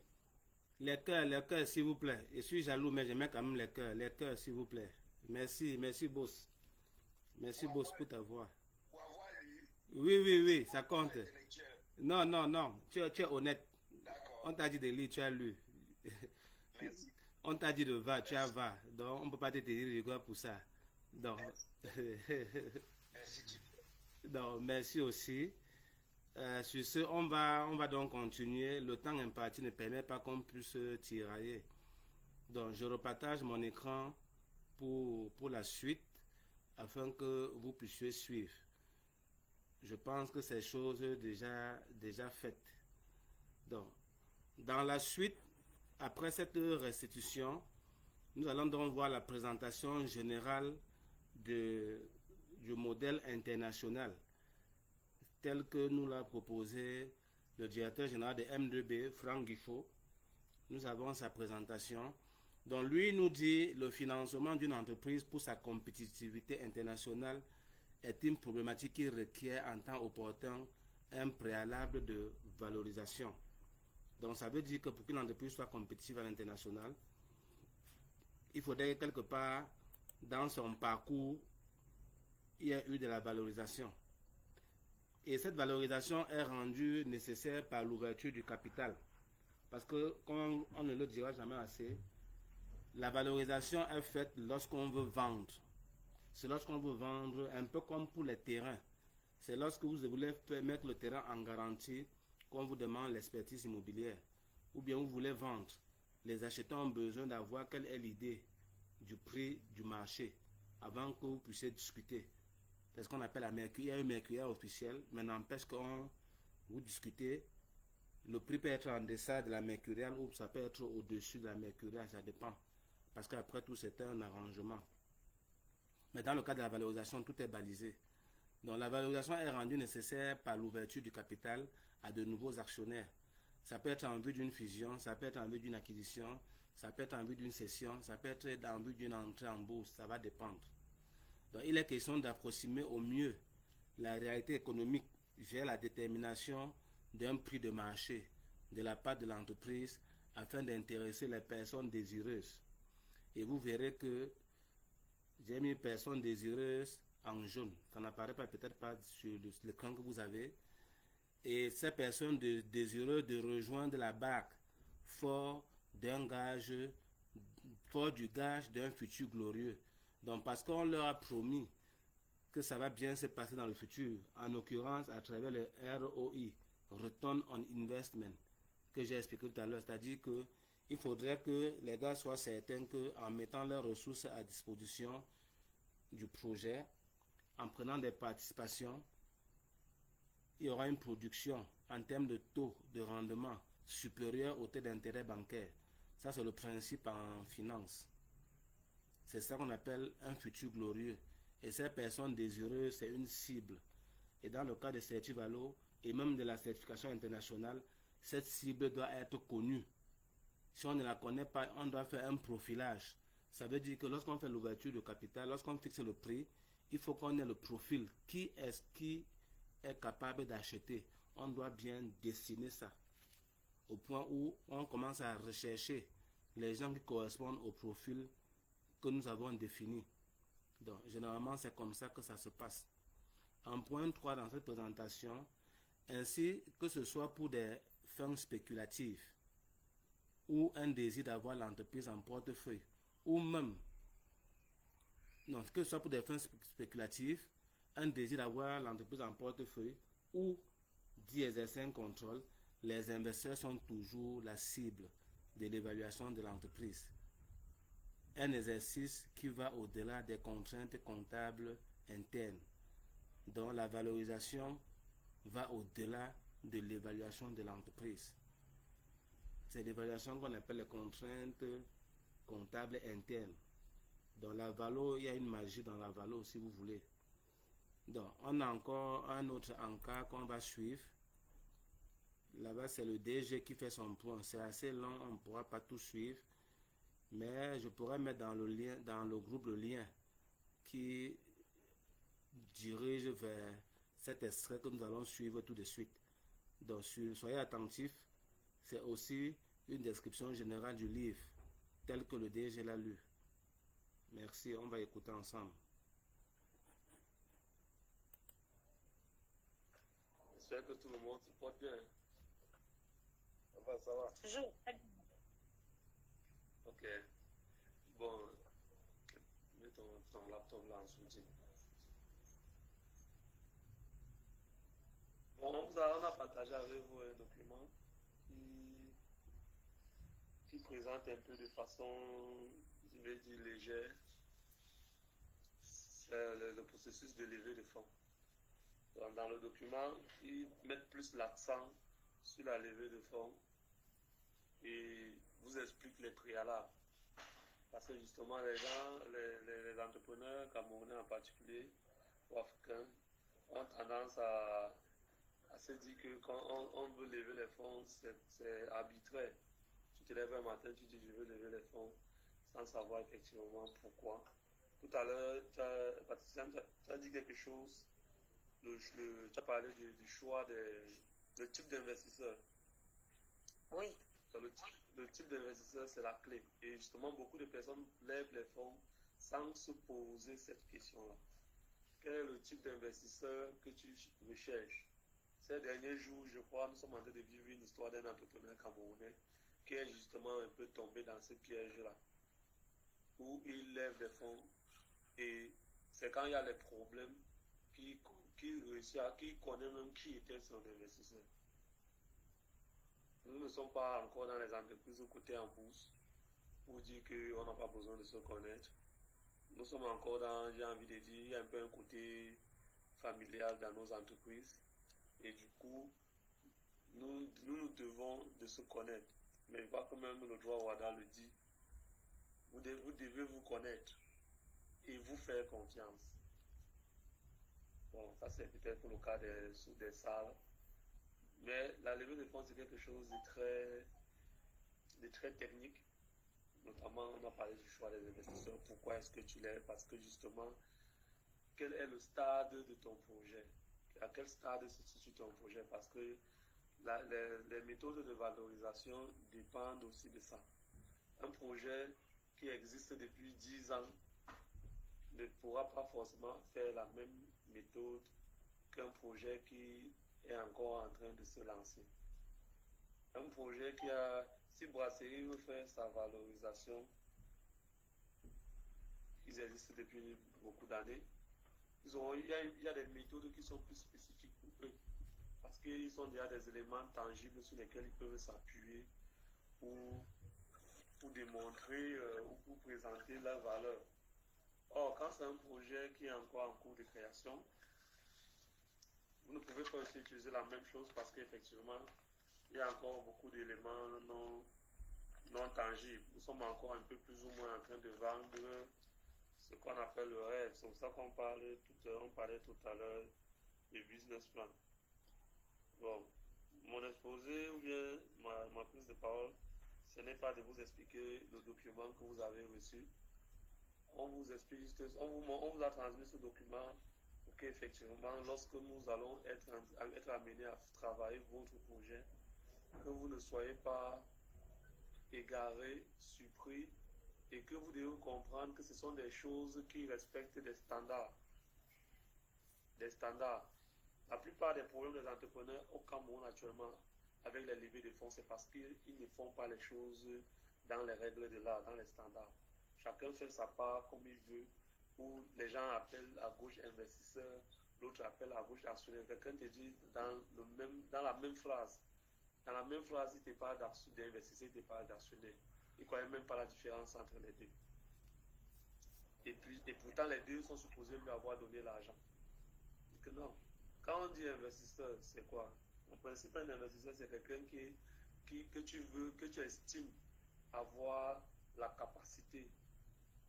Les cœurs, s'il vous plaît. Je suis jaloux, mais je mets quand même les cœurs, s'il vous plaît. Merci, boss. Merci, boss, pour ta voix. Pour avoir lu. Oui, ça compte. Non, tu es honnête. D'accord. On t'a dit de lire, tu as lu. Merci. On t'a dit de va, tu as va. Donc, on ne peut pas te tenir rigueur pour ça. Donc, Merci. donc merci aussi. Sur ce, on va donc continuer. Le temps imparti ne permet pas qu'on puisse tirailler. Donc, je repartage mon écran pour la suite afin que vous puissiez suivre. Je pense que c'est chose déjà faite. Donc, dans la suite, après cette restitution, nous allons donc voir la présentation générale du modèle international tel que nous l'a proposé le directeur général de M2B, Franck Guifot. Nous avons sa présentation. Donc lui nous dit le financement d'une entreprise pour sa compétitivité internationale est une problématique qui requiert en temps opportun un préalable de valorisation. Donc ça veut dire que pour qu'une entreprise soit compétitive à l'international, il faudrait quelque part dans son parcours, il y a eu de la valorisation. Et cette valorisation est rendue nécessaire par l'ouverture du capital. Parce que, comme on ne le dira jamais assez, la valorisation est faite lorsqu'on veut vendre. C'est lorsqu'on veut vendre, un peu comme pour les terrains. C'est lorsque vous voulez mettre le terrain en garantie qu'on vous demande l'expertise immobilière. Ou bien vous voulez vendre. Les acheteurs ont besoin d'avoir quelle est l'idée du prix du marché avant que vous puissiez discuter. C'est ce qu'on appelle la mercurière. Il y a une mercurière officielle, mais n'empêche qu'on vous discutez. Le prix peut être en deçà de la mercuriale ou ça peut être au-dessus de la mercuriale, ça dépend. Parce qu'après tout, c'est un arrangement. Mais dans le cas de la valorisation, tout est balisé. Donc la valorisation est rendue nécessaire par l'ouverture du capital à de nouveaux actionnaires. Ça peut être en vue d'une fusion, ça peut être en vue d'une acquisition, ça peut être en vue d'une cession, ça peut être en vue d'une entrée en bourse, ça va dépendre. Donc il est question d'approximer au mieux la réalité économique j'ai la détermination d'un prix de marché de la part de l'entreprise afin d'intéresser les personnes désireuses. Et vous verrez que j'ai mis personnes désireuses en jaune. Ça n'apparaît pas peut-être pas sur l'écran que vous avez. Et ces personnes désireuses de rejoindre la barque fort du gage d'un futur glorieux. Donc parce qu'on leur a promis que ça va bien se passer dans le futur, en l'occurrence à travers le ROI, Return on Investment, que j'ai expliqué tout à l'heure, c'est-à-dire que il faudrait que les gars soient certains qu'en mettant leurs ressources à disposition du projet, en prenant des participations, il y aura une production en termes de taux de rendement supérieur au taux d'intérêt bancaire. Ça, c'est le principe en finance. C'est ça qu'on appelle un futur glorieux. Et ces personnes désireuses, c'est une cible. Et dans le cas de Certivalo et même de la certification internationale, cette cible doit être connue. Si on ne la connaît pas, on doit faire un profilage. Ça veut dire que lorsqu'on fait l'ouverture de capital, lorsqu'on fixe le prix, il faut qu'on ait le profil. Qui est capable d'acheter? On doit bien dessiner ça. Au point où on commence à rechercher les gens qui correspondent au profil que nous avons défini. Donc, généralement, c'est comme ça que ça se passe. En point 3 dans cette présentation, ainsi que ce soit pour des fins spéculatives ou un désir d'avoir l'entreprise en portefeuille, ou même, non, que ce soit pour des fins spéculatives, un désir d'avoir l'entreprise en portefeuille ou d'y exercer un contrôle, les investisseurs sont toujours la cible de l'évaluation de l'entreprise. Un exercice qui va au-delà des contraintes comptables internes, dont la valorisation va au-delà de l'évaluation de l'entreprise. C'est l'évaluation qu'on appelle les contraintes comptables internes. Dans la valo, il y a une magie dans la valo si vous voulez. Donc, on a encore un autre encas qu'on va suivre. Là-bas, c'est le DG qui fait son point. C'est assez long, on ne pourra pas tout suivre. Mais je pourrais mettre dans le groupe le lien qui dirige vers cet extrait que nous allons suivre tout de suite. Donc, soyez attentifs. C'est aussi une description générale du livre, tel que le DG l'a lu. Merci, on va écouter ensemble. J'espère que tout le monde se porte bien. Ça va. Toujours. Ok. Bon, mets ton laptop là en soutien. Bon, on a partagé avec vous un document qui présente un peu de façon, je vais dire, légère le processus de levée de fonds. Dans le document, ils mettent plus l'accent sur la levée de fonds et vous expliquent les préalables. Parce que justement, les gens, les entrepreneurs camerounais en particulier, ou africains, ont tendance à se dire que quand on veut lever les fonds, c'est arbitraire. Tu te lèves un matin, tu dis je veux lever les fonds, sans savoir effectivement pourquoi. Tout à l'heure, Patricia, tu as dit quelque chose, tu as parlé du choix du type d'investisseur. Oui. Le type d'investisseur, c'est la clé. Et justement, beaucoup de personnes lèvent les fonds sans se poser cette question-là. Quel est le type d'investisseur que tu recherches? Ces derniers jours, je crois, nous sommes en train de vivre une histoire d'un entrepreneur camerounais qui est justement un peu tombé dans ce piège-là, où il lève des fonds et c'est quand il y a les problèmes qu'il réussit qui connaît même qui était son investisseur. Nous ne sommes pas encore dans les entreprises cotées en bourse pour dire qu'on n'a pas besoin de se connaître. Nous sommes encore dans, j'ai envie de dire, il y a un peu un côté familial dans nos entreprises. Et du coup, nous devons de se connaître. Mais pas comme même le droit Ouada le dit. Vous devez vous connaître et vous faire confiance. Bon, ça c'est peut-être pour le cas des salles. Mais la levée de fonds, c'est quelque chose de très technique. Notamment, on a parlé du choix des investisseurs. Pourquoi est-ce que tu lèves? Parce que justement, quel est le stade de ton projet? à quel stade se situe ton projet, parce que les méthodes de valorisation dépendent aussi de ça. Un projet qui existe depuis 10 ans ne pourra pas forcément faire la même méthode qu'un projet qui est encore en train de se lancer. Un projet qui a, si Brasserie veut faire sa valorisation, ils existent depuis beaucoup d'années. Il y a des méthodes qui sont plus spécifiques pour eux, parce qu'ils ont déjà des éléments tangibles sur lesquels ils peuvent s'appuyer pour démontrer ou pour présenter leur valeur. Or, quand c'est un projet qui est encore en cours de création, vous ne pouvez pas aussi utiliser la même chose, parce qu'effectivement, il y a encore beaucoup d'éléments non tangibles. Nous sommes encore un peu plus ou moins en train de vendre ce qu'on appelle le rêve. C'est pour ça qu'on parlait tout à l'heure du business plan. Bon, mon exposé ou bien ma prise de parole, ce n'est pas de vous expliquer le document que vous avez reçu. On vous explique juste, on vous a transmis ce document pour qu'effectivement, lorsque nous allons être amenés à travailler votre projet, que vous ne soyez pas égarés, surpris, et que vous devez comprendre que ce sont des choses qui respectent des standards. Des standards. La plupart des problèmes des entrepreneurs au Cameroun actuellement avec les levées de fonds, c'est parce qu'ils ne font pas les choses dans les règles de l'art, dans les standards. Chacun fait sa part comme il veut, où les gens appellent à gauche investisseur, l'autre appelle à gauche actionnaire. Quelqu'un te dit dans la même phrase, il te parle d'investisseur, il te parle d'actionnaire. Il ne connaît même pas la différence entre les deux. Et pourtant, les deux sont supposés lui avoir donné l'argent. Que non. Quand on dit investisseur, c'est quoi? En principe, un investisseur, c'est quelqu'un que tu estimes avoir la capacité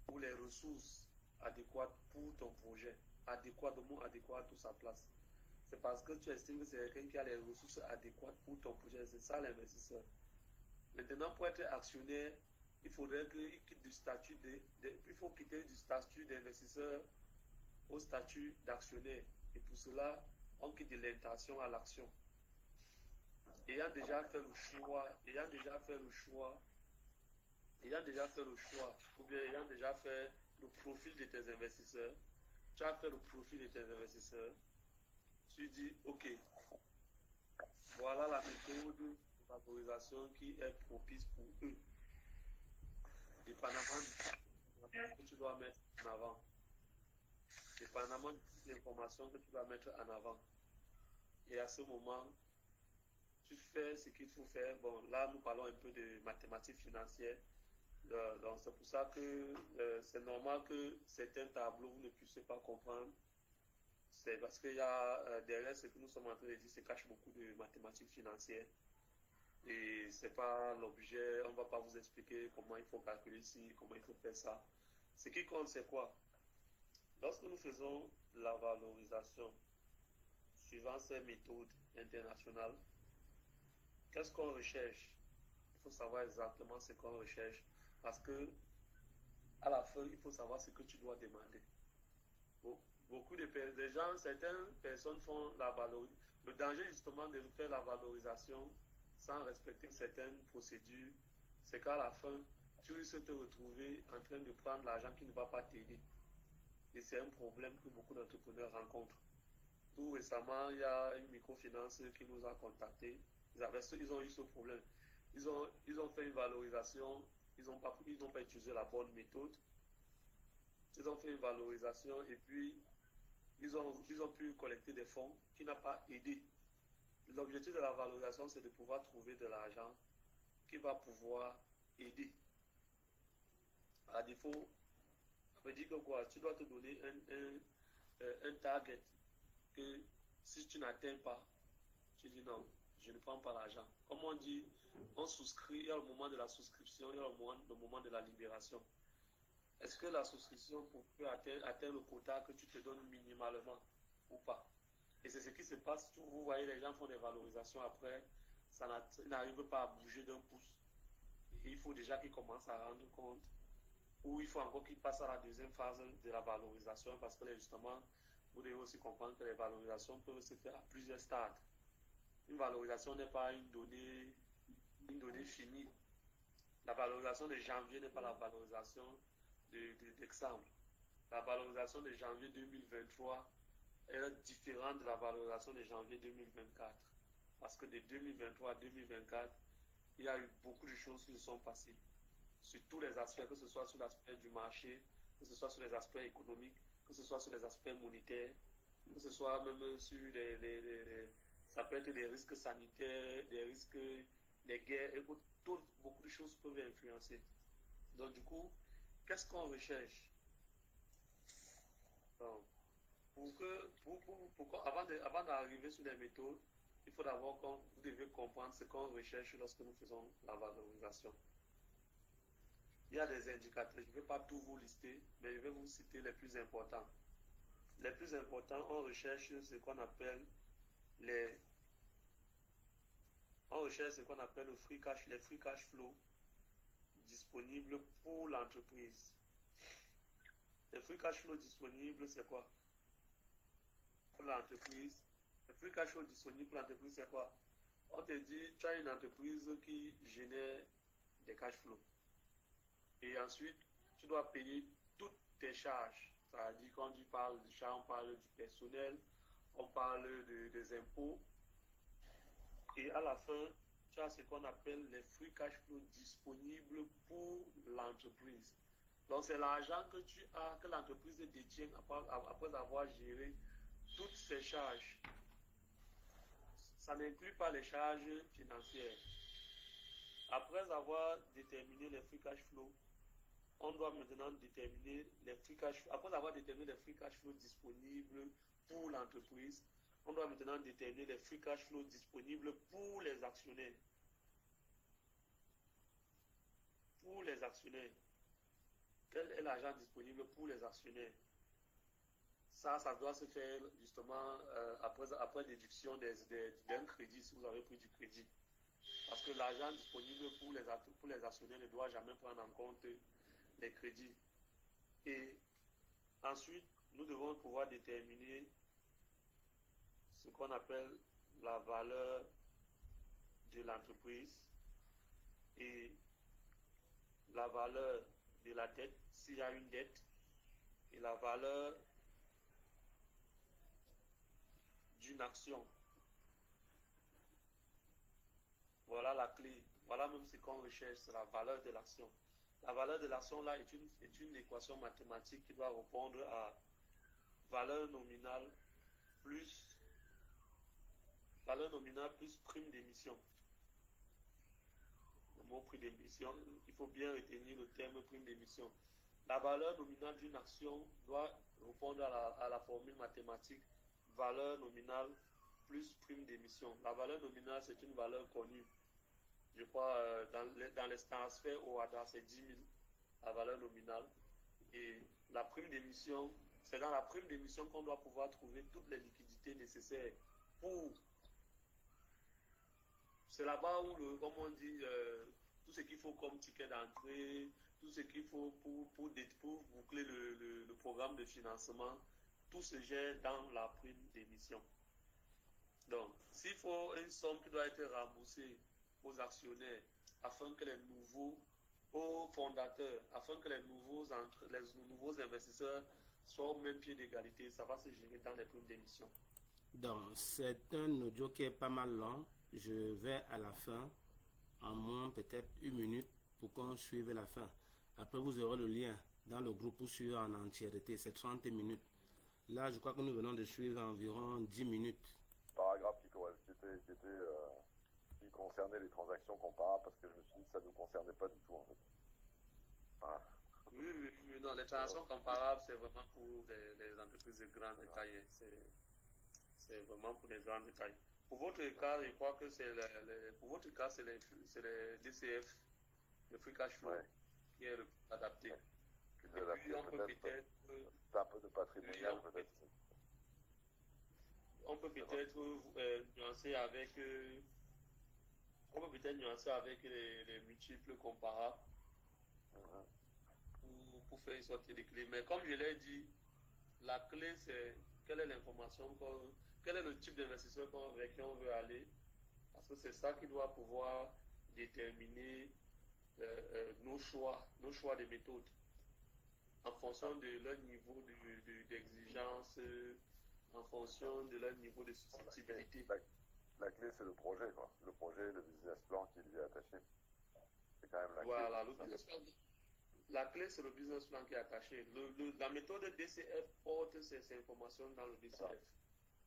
ou les ressources adéquates pour ton projet. Adéquat, le mot adéquat a tout sa place. C'est parce que tu estimes que c'est quelqu'un qui a les ressources adéquates pour ton projet. C'est ça l'investisseur. Maintenant, pour être actionnaire, il faudrait qu'il quitte du statut il faut quitter du statut d'investisseur au statut d'actionnaire. Et pour cela, on quitte de l'intention à l'action. Ayant déjà fait le choix, ou bien ayant déjà fait le profil de tes investisseurs, tu as fait le profil de tes investisseurs, tu dis, ok, voilà la méthode de valorisation qui est propice pour eux. Dépendamment du que tu dois mettre en avant. Dépendamment de l'information que tu dois mettre en avant. Et à ce moment, tu fais ce qu'il faut faire. Bon, là, nous parlons un peu de mathématiques financières. Donc, c'est pour ça que c'est normal que certains tableaux, vous ne puissiez pas comprendre. C'est parce qu'il y a derrière ce que nous sommes en train de dire, se cache beaucoup de mathématiques financières. Et c'est pas l'objet, on ne va pas vous expliquer comment il faut calculer ici, comment il faut faire ça. Ce qui compte, c'est quoi? Lorsque nous faisons la valorisation suivant ces méthodes internationales, qu'est-ce qu'on recherche? Il faut savoir exactement ce qu'on recherche, parce que à la fin, il faut savoir ce que tu dois demander. Beaucoup de gens, certaines personnes font la valorisation. Le danger justement de faire la valorisation sans respecter certaines procédures, c'est qu'à la fin, tu risques de te retrouver en train de prendre l'argent qui ne va pas t'aider. Et c'est un problème que beaucoup d'entrepreneurs rencontrent. Tout récemment, il y a une microfinance qui nous a contactés. Ils ont eu ce problème. Ils ont fait une valorisation, ils n'ont pas utilisé la bonne méthode. Ils ont fait une valorisation et puis ils ont pu collecter des fonds qui n'ont pas aidé. L'objectif de la valorisation, c'est de pouvoir trouver de l'argent qui va pouvoir aider. À défaut, ça veut dire que quoi? Tu dois te donner un target que si tu n'atteins pas, tu dis non, je ne prends pas l'argent. Comme on dit, on souscrit, il y a le moment de la souscription, il y a le moment de la libération. Est-ce que la souscription peut atteindre le quota que tu te donnes minimalement ou pas? Et c'est ce qui se passe. Vous voyez, les gens font des valorisations après, ça n'arrive pas à bouger d'un pouce. Et il faut déjà qu'ils commencent à rendre compte, ou il faut encore qu'ils passent à la deuxième phase de la valorisation, parce que justement, vous devez aussi comprendre que les valorisations peuvent se faire à plusieurs stades. Une valorisation n'est pas une donnée finie. La valorisation de janvier n'est pas la valorisation d'exemple. La valorisation de janvier 2023 est différente de la valorisation de janvier 2024. Parce que de 2023 à 2024, il y a eu beaucoup de choses qui se sont passées. Sur tous les aspects, que ce soit sur l'aspect du marché, que ce soit sur les aspects économiques, que ce soit sur les aspects monétaires, que ce soit même sur ça peut être des risques sanitaires, des risques, des guerres, et beaucoup de choses peuvent influencer. Donc du coup, qu'est-ce qu'on recherche? Donc, avant d'arriver sur les méthodes, il faut d'abord que vous devez comprendre ce qu'on recherche lorsque nous faisons la valorisation. Il y a des indicateurs, je ne vais pas tout vous lister, mais je vais vous citer les plus importants. Les plus importants, on recherche ce qu'on appelle les free cash flow disponibles pour l'entreprise. Les free cash flow disponibles, c'est quoi? Pour l'entreprise. Les free cash flow disponibles pour l'entreprise, c'est quoi? On te dit, tu as une entreprise qui génère des cash flows. Et ensuite, tu dois payer toutes tes charges. Ça veut dire quand tu parles de charges, on parle du personnel, on parle des impôts. Et à la fin, tu as ce qu'on appelle les free cash flow disponibles pour l'entreprise. Donc, c'est l'argent que tu as, que l'entreprise détient après avoir géré toutes ses charges. Ça n'inclut pas les charges financières. Après avoir déterminé les free cash flow, on doit maintenant déterminer les free cash flow. Après avoir déterminé les free cash flow disponibles pour l'entreprise, on doit maintenant déterminer les free cash flow disponibles pour les actionnaires. Pour les actionnaires. Quel est l'argent disponible pour les actionnaires? Ça doit se faire justement après déduction d'un crédit, si vous avez pris du crédit. Parce que l'argent disponible pour les actionnaires ne doit jamais prendre en compte les crédits. Et ensuite, nous devons pouvoir déterminer ce qu'on appelle la valeur de l'entreprise et la valeur de la dette, s'il y a une dette, et la valeur d'une action. Voilà la clé. Voilà même ce qu'on recherche, c'est la valeur de l'action. La valeur de l'action là est une équation mathématique qui doit répondre à valeur nominale plus prime d'émission. Le mot prime d'émission, il faut bien retenir le terme prime d'émission. La valeur nominale d'une action doit répondre à la formule mathématique valeur nominale plus prime d'émission. La valeur nominale, c'est une valeur connue. Je crois dans les transferts au hasard, c'est 10 000, la valeur nominale. Et la prime d'émission, c'est dans la prime d'émission qu'on doit pouvoir trouver toutes les liquidités nécessaires pour... C'est là-bas où, comme on dit, tout ce qu'il faut comme ticket d'entrée, tout ce qu'il faut pour boucler le programme de financement, tout se gère dans la prime d'émission. Donc, s'il faut une somme qui doit être remboursée aux actionnaires afin que les nouveaux, aux fondateurs, afin que les nouveaux investisseurs soient au même pied d'égalité, ça va se gérer dans les primes d'émission. Donc, c'est un audio qui est pas mal long. Je vais à la fin, en moins peut-être 1 minute, pour qu'on suive la fin. Après, vous aurez le lien dans le groupe pour suivre en entièreté. C'est 30 minutes. Là, je crois que nous venons de suivre environ 10 minutes. Paragraphe qui concernait les transactions comparables, parce que je me suis dit que ça ne nous concernait pas du tout, en fait. Voilà. Oui, non, les transactions comparables, c'est vraiment pour les entreprises de grande taille. C'est vraiment pour les grandes tailles. Pour votre cas, je crois que c'est les DCF, le free cash flow, qui est le plus adapté. Ouais. Et puis, on peut peut-être... un peu de patrimonial, peut-être. On peut peut-être nuancer avec... les multiples comparables pour faire une sortie de clé. Mais comme je l'ai dit, la clé, c'est quelle est l'information, quel est le type d'investisseur vers qui on veut aller, parce que c'est ça qui doit pouvoir déterminer nos choix de méthode en fonction de leur niveau d'exigence, en fonction de leur niveau de susceptibilité. La clé, c'est le projet, quoi. Le projet, le business plan qui lui est attaché. C'est quand même la Voilà, clé. le business plan. La clé, c'est le business plan qui est attaché. La méthode DCF porte ces informations dans le DCF.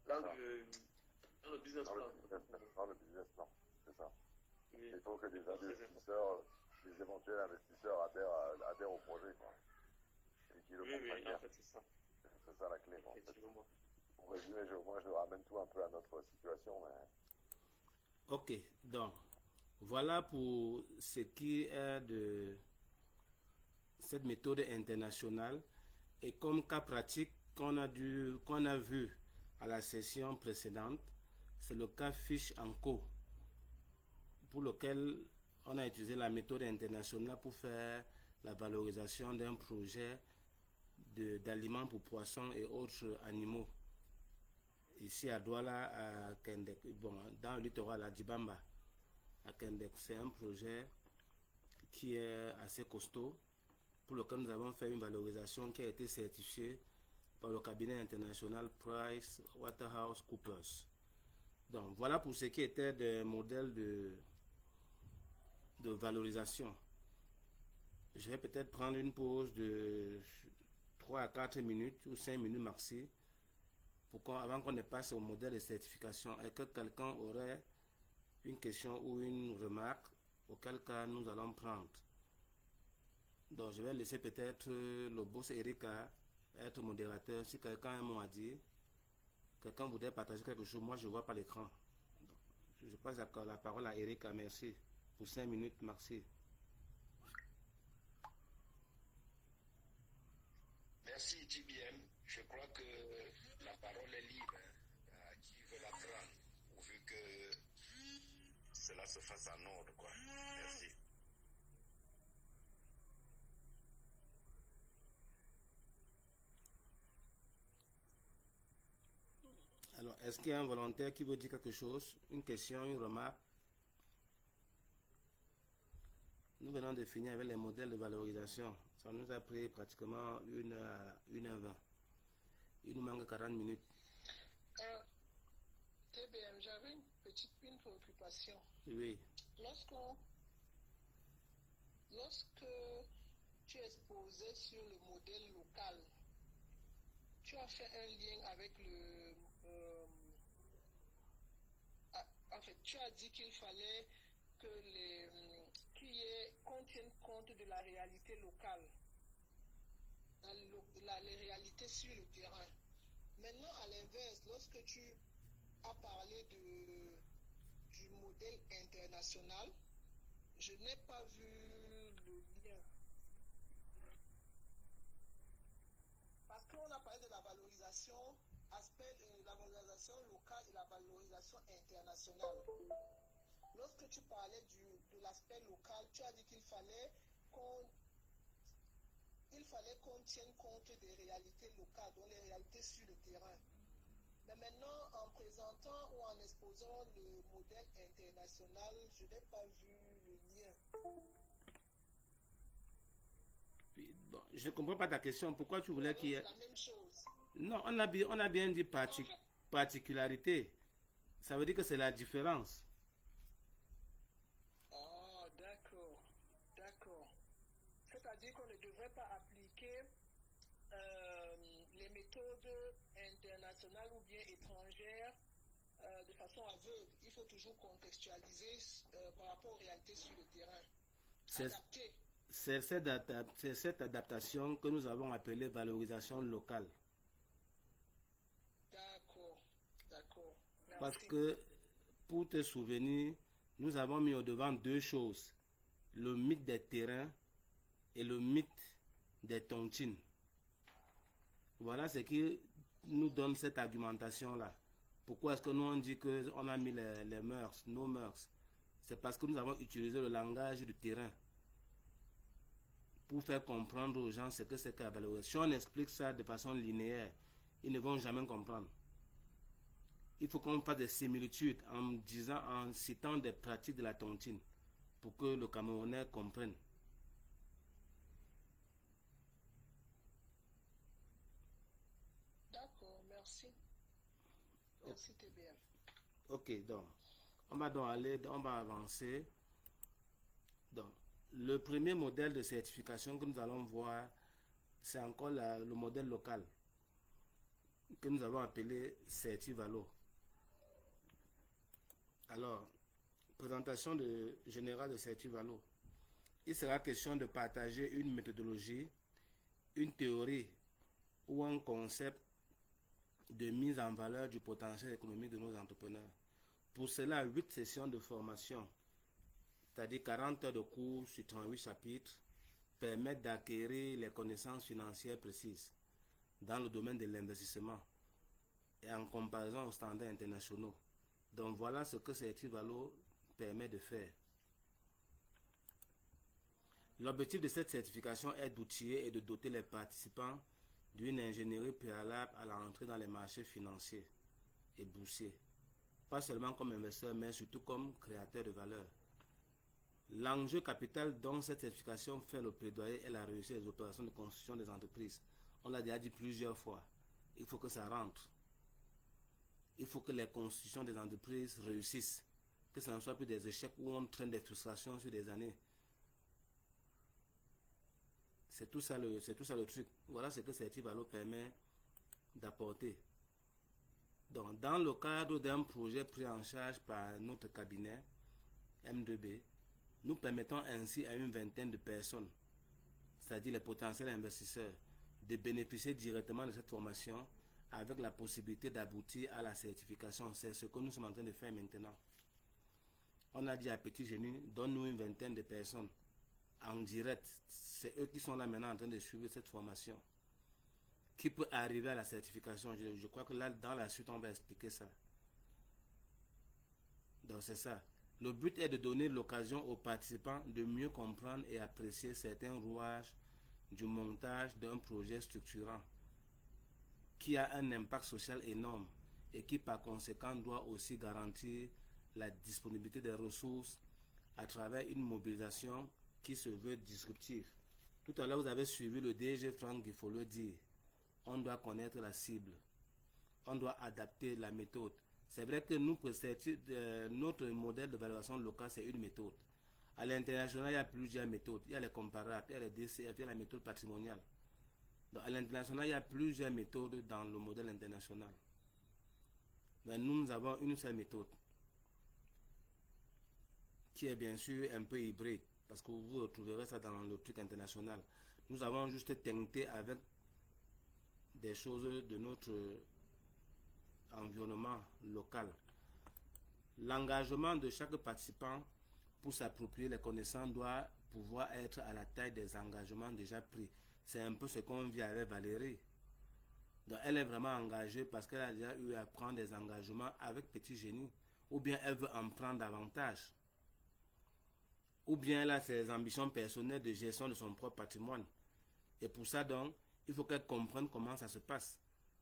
Dans le business plan. Dans le business plan, c'est ça. Oui. Il faut que les investisseurs, les éventuels investisseurs adhèrent au projet, quoi. Et qu'ils le comprennent bien. En fait, c'est ça. C'est ça la clé, en fait. Effectivement. Pour résumer, moi, je ramène tout un peu à notre situation, mais... Ok, donc, voilà pour ce qui est de cette méthode internationale. Et comme cas pratique qu'on a vu à la session précédente, c'est le cas Fish & Co, pour lequel on a utilisé la méthode internationale pour faire la valorisation d'un projet d'aliments pour poissons et autres animaux. Ici à Douala, à Kendek, bon, dans le littoral à Djibamba, à Kendek. C'est un projet qui est assez costaud, pour lequel nous avons fait une valorisation qui a été certifiée par le cabinet international PricewaterhouseCoopers. Donc voilà pour ce qui était des modèles de valorisation. Je vais peut-être prendre une pause de 3 à 4 minutes ou 5 minutes maxi avant qu'on ne passe au modèle de certification, et que quelqu'un aurait une question ou une remarque, auquel cas nous allons prendre. Donc je vais laisser peut-être le boss Erika être modérateur. Si quelqu'un a un mot à dire, quelqu'un voudrait partager quelque chose, moi je ne vois pas l'écran. Je passe la parole à Erika, merci. Pour 5 minutes, merci. Merci TBM. Je crois que la parole est libre à qui veut la prendre, pourvu que cela se fasse en ordre, quoi. Merci. Alors, est-ce qu'il y a un volontaire qui veut dire quelque chose? Une question, une remarque? Nous venons de finir avec les modèles de valorisation. Ça nous a pris pratiquement 1h20. Il nous manque 40 minutes. TBM, j'avais une préoccupation. Oui. Lorsque tu exposais sur le modèle local, tu as fait un lien avec en fait, tu as dit qu'il fallait que qu'on tienne compte de la réalité locale, les réalités sur le terrain. Maintenant, à l'inverse, lorsque tu as parlé du modèle international, je n'ai pas vu le lien. Parce qu'on a parlé de la valorisation, aspect de la valorisation locale et la valorisation internationale. Lorsque tu parlais de l'aspect local, tu as dit qu'il fallait qu'on tienne compte des réalités locales, donc les réalités sur le terrain. Mais maintenant, en présentant ou en exposant le modèle international, je n'ai pas vu le lien. Bon, je ne comprends pas ta question. Pourquoi tu voulais qu'il y ait... C'est la même chose. Non, on a bien dit particularité. Ça veut dire que c'est la différence. Ah, d'accord. C'est-à-dire qu'on ne devrait pas appliquer les méthodes internationales ou bien étrangères de façon aveugle. Il faut toujours contextualiser par rapport aux réalités sur le terrain. Adapter. C'est cette adaptation que nous avons appelée valorisation locale. D'accord. Merci. Parce que, pour te souvenir, nous avons mis au devant deux choses. Le mythe des terrains et le mythe des tontines. Voilà ce qui nous donne cette argumentation-là. Pourquoi est-ce que nous on dit qu'on a mis les mœurs, nos mœurs? C'est parce que nous avons utilisé le langage du terrain pour faire comprendre aux gens ce que c'est que la valorisation. Si on explique ça de façon linéaire, ils ne vont jamais comprendre. Il faut qu'on fasse des similitudes en citant des pratiques de la tontine pour que le Camerounais comprenne. D'accord, merci. Merci TBM. Ok, donc, on va avancer. Donc, le premier modèle de certification que nous allons voir, c'est encore le modèle local que nous avons appelé Certivalo. Alors, présentation générale de Certivalo. Il sera question de partager une méthodologie, une théorie ou un concept de mise en valeur du potentiel économique de nos entrepreneurs. Pour cela, 8 sessions de formation, c'est-à-dire 40 heures de cours sur 38 chapitres, permettent d'acquérir les connaissances financières précises dans le domaine de l'investissement et en comparaison aux standards internationaux. Donc voilà ce que Certivalo permet de faire. L'objectif de cette certification est d'outiller et de doter les participants d'une ingénierie préalable à l'entrée dans les marchés financiers et boursiers. Pas seulement comme investisseur, mais surtout comme créateur de valeur. L'enjeu capital dont cette certification fait le plaidoyer est la réussite des opérations de construction des entreprises. On l'a déjà dit plusieurs fois. Il faut que ça rentre. Il faut que les constructions des entreprises réussissent. Que ce ne soit plus des échecs où on traîne des frustrations sur des années. C'est tout ça le truc. Voilà ce que Certivalo permet d'apporter. Donc, dans le cadre d'un projet pris en charge par notre cabinet, M2B, nous permettons ainsi à une vingtaine de personnes, c'est-à-dire les potentiels investisseurs, de bénéficier directement de cette formation avec la possibilité d'aboutir à la certification. C'est ce que nous sommes en train de faire maintenant. On a dit à Petit Génie, donne-nous une vingtaine de personnes en direct. C'est eux qui sont là maintenant en train de suivre cette formation. Qui peut arriver à la certification? Je crois que là, dans la suite, on va expliquer ça. Donc c'est ça. Le but est de donner l'occasion aux participants de mieux comprendre et apprécier certains rouages du montage d'un projet structurant qui a un impact social énorme et qui par conséquent doit aussi garantir la disponibilité des ressources à travers une mobilisation qui se veut disruptive. Tout à l'heure, vous avez suivi le DG Franck Guifolo dire, on doit connaître la cible, on doit adapter la méthode. C'est vrai que nous, notre modèle de valorisation locale, c'est une méthode. À l'international, il y a plusieurs méthodes. Il y a les comparables, il y a les DCF, il y a la méthode patrimoniale. Donc, à l'international, il y a plusieurs méthodes dans le modèle international. Mais nous avons une seule méthode, qui est bien sûr un peu hybride, parce que vous retrouverez ça dans le truc international. Nous avons juste teinté avec des choses de notre environnement local. L'engagement de chaque participant pour s'approprier les connaissances doit pouvoir être à la taille des engagements déjà pris. C'est un peu ce qu'on vit avec Valérie. Donc elle est vraiment engagée parce qu'elle a déjà eu à prendre des engagements avec Petit Génie, ou bien elle veut en prendre davantage, ou bien elle a ses ambitions personnelles de gestion de son propre patrimoine. Et pour ça donc, il faut qu'elle comprenne comment ça se passe.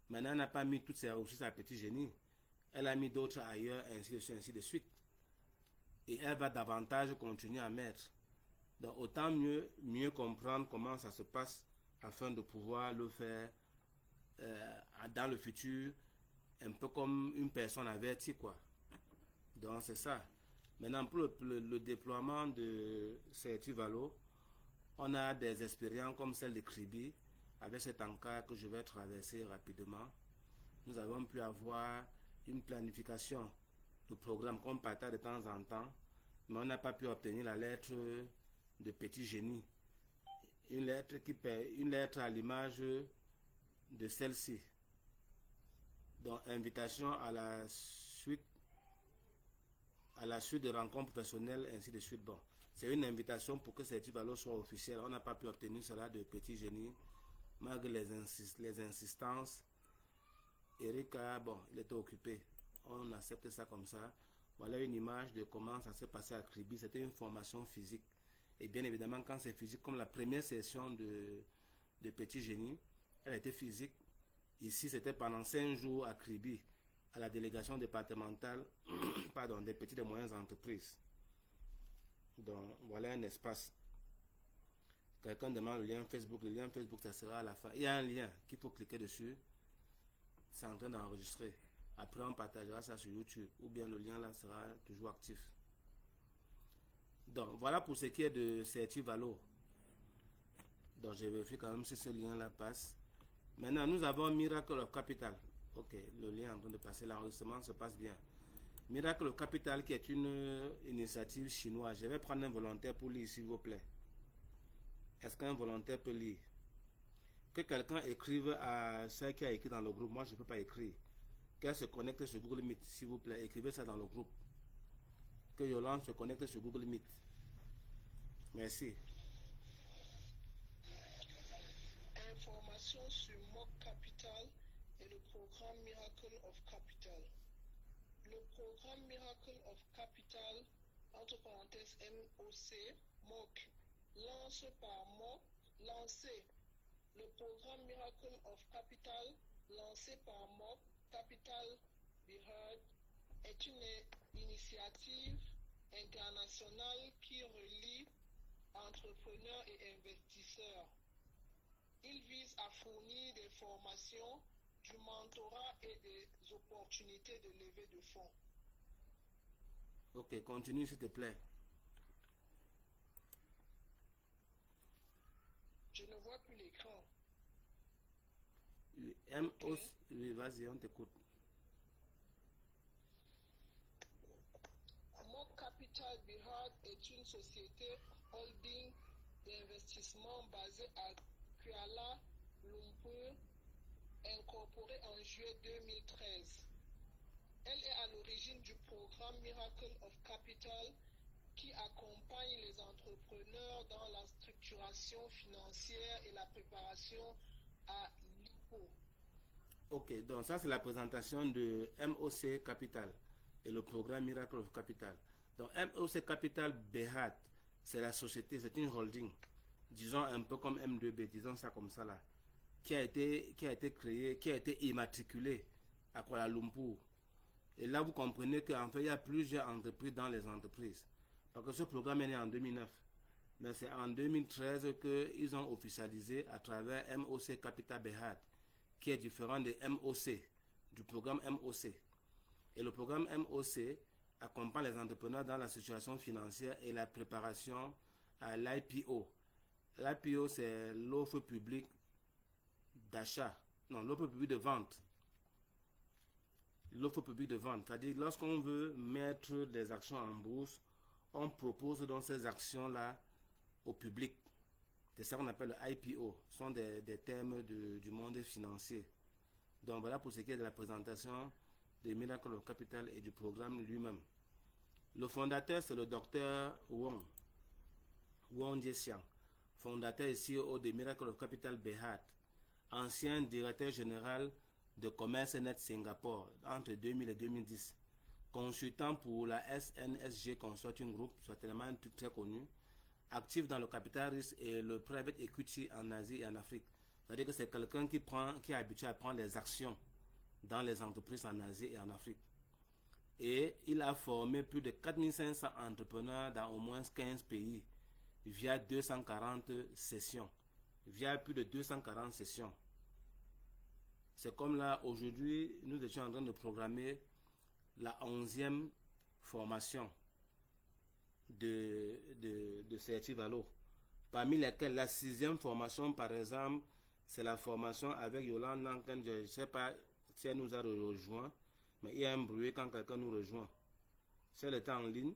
Maintenant, elle n'a pas mis toutes ses ressources à Petit Génie. Elle a mis d'autres ailleurs, ainsi de suite. Et elle va davantage continuer à mettre. Donc, autant mieux comprendre comment ça se passe afin de pouvoir le faire dans le futur, un peu comme une personne avertie, quoi. Donc, c'est ça. Maintenant, pour le déploiement de Certivalo, on a des expériences comme celle de Kribi, avec cet encart que je vais traverser rapidement. Nous avons pu avoir une planification de programme qu'on partage de temps en temps, mais on n'a pas pu obtenir la lettre de Petit Génie. Une lettre à l'image de celle-ci. Donc, invitation à la suite de rencontres personnelles, ainsi de suite. Bon, c'est une invitation pour que Certivalo soit officiel. On n'a pas pu obtenir cela de Petit Génie, malgré les insistances. Eric, bon, il était occupé. On accepte ça comme ça. Voilà une image de comment ça s'est passé à Kribi. C'était une formation physique. Et bien évidemment, quand c'est physique, comme la première session de Petit Génie, elle était physique. Ici, c'était pendant 5 jours à Kribi, à la délégation départementale pardon, des petites et moyennes entreprises. Donc, voilà un espace. Quelqu'un demande le lien Facebook. Le lien Facebook, ça sera à la fin. Il y a un lien qu'il faut cliquer dessus. C'est en train d'enregistrer. Après, on partagera ça sur YouTube. Ou bien le lien là sera toujours actif. Donc, voilà pour ce qui est de Certivalo. Donc, je vérifie quand même si ce lien là passe. Maintenant, nous avons Miracle of Capital. Ok, le lien est en train de passer. L'enregistrement se passe bien. Miracle of Capital qui est une initiative chinoise. Je vais prendre un volontaire pour lire, s'il vous plaît. Est-ce qu'un volontaire peut lire? Que quelqu'un écrive à ceux qui a écrit dans le groupe. Moi, je ne peux pas écrire. Qu'elle se connecte sur Google Meet, s'il vous plaît. Écrivez ça dans le groupe. Que Yolande se connecte sur Google Meet. Merci. Information sur Mock Capital et le programme Miracle of Capital. Le programme Miracle of Capital, entre parenthèses MOC, MOC, lancé le programme Miracle of Capital, lancé par MOC Capital Behead, est une initiative internationale qui relie entrepreneurs et investisseurs. Il vise à fournir des formations, du mentorat et des opportunités de levée de fonds. Ok, continue s'il te plaît. Je ne vois plus l'écran. MOC, oui, vas-y, on t'écoute. Mock Capital Behead est une société holding d'investissement basée à Kuala Lumpur, incorporée en juillet 2013. Elle est à l'origine du programme Miracle of Capital qui accompagne les entrepreneurs dans la structuration financière et la préparation à l'IPO. Ok, donc ça c'est la présentation de MOC Capital et le programme Miracle of Capital. Donc MOC Capital Behat, c'est la société, c'est une holding, disons un peu comme M2B, disons ça comme ça là, qui a été créée, qui a été immatriculée à Kuala Lumpur. Et là vous comprenez qu'en fait il y a plusieurs entreprises dans les entreprises. Parce que ce programme est né en 2009. Mais c'est en 2013 qu'ils ont officialisé à travers MOC Capital Behat, qui est différent de MOC, du programme MOC. Et le programme MOC accompagne les entrepreneurs dans la situation financière et la préparation à l'IPO. L'IPO, c'est l'offre publique d'achat, non, l'offre publique de vente. L'offre publique de vente, c'est-à-dire lorsqu'on veut mettre des actions en bourse, on propose donc ces actions-là au public. C'est ça qu'on appelle le IPO. Ce sont des termes du monde financier. Donc voilà pour ce qui est de la présentation de Miracle of Capital et du programme lui-même. Le fondateur, c'est le docteur Wong Jie-Siang, fondateur et CEO de Miracle of Capital Behat, ancien directeur général de Commerce Net Singapour entre 2000 et 2010, consultant pour la SNSG Consulting Group, certainement un truc très connu, actif dans le capital risque et le private equity en Asie et en Afrique. C'est-à-dire que c'est quelqu'un qui est habitué à prendre des actions dans les entreprises en Asie et en Afrique. Et il a formé plus de 4500 entrepreneurs dans au moins 15 pays via 240 sessions. Via plus de 240 sessions. C'est comme là, aujourd'hui, nous étions en train de programmer la 11e formation de Certivalo. Parmi lesquelles la 6e formation, par exemple, c'est la formation avec Yolande Lanken. Je ne sais pas si elle nous a rejoint, mais il y a un bruit quand quelqu'un nous rejoint. Si elle était en ligne,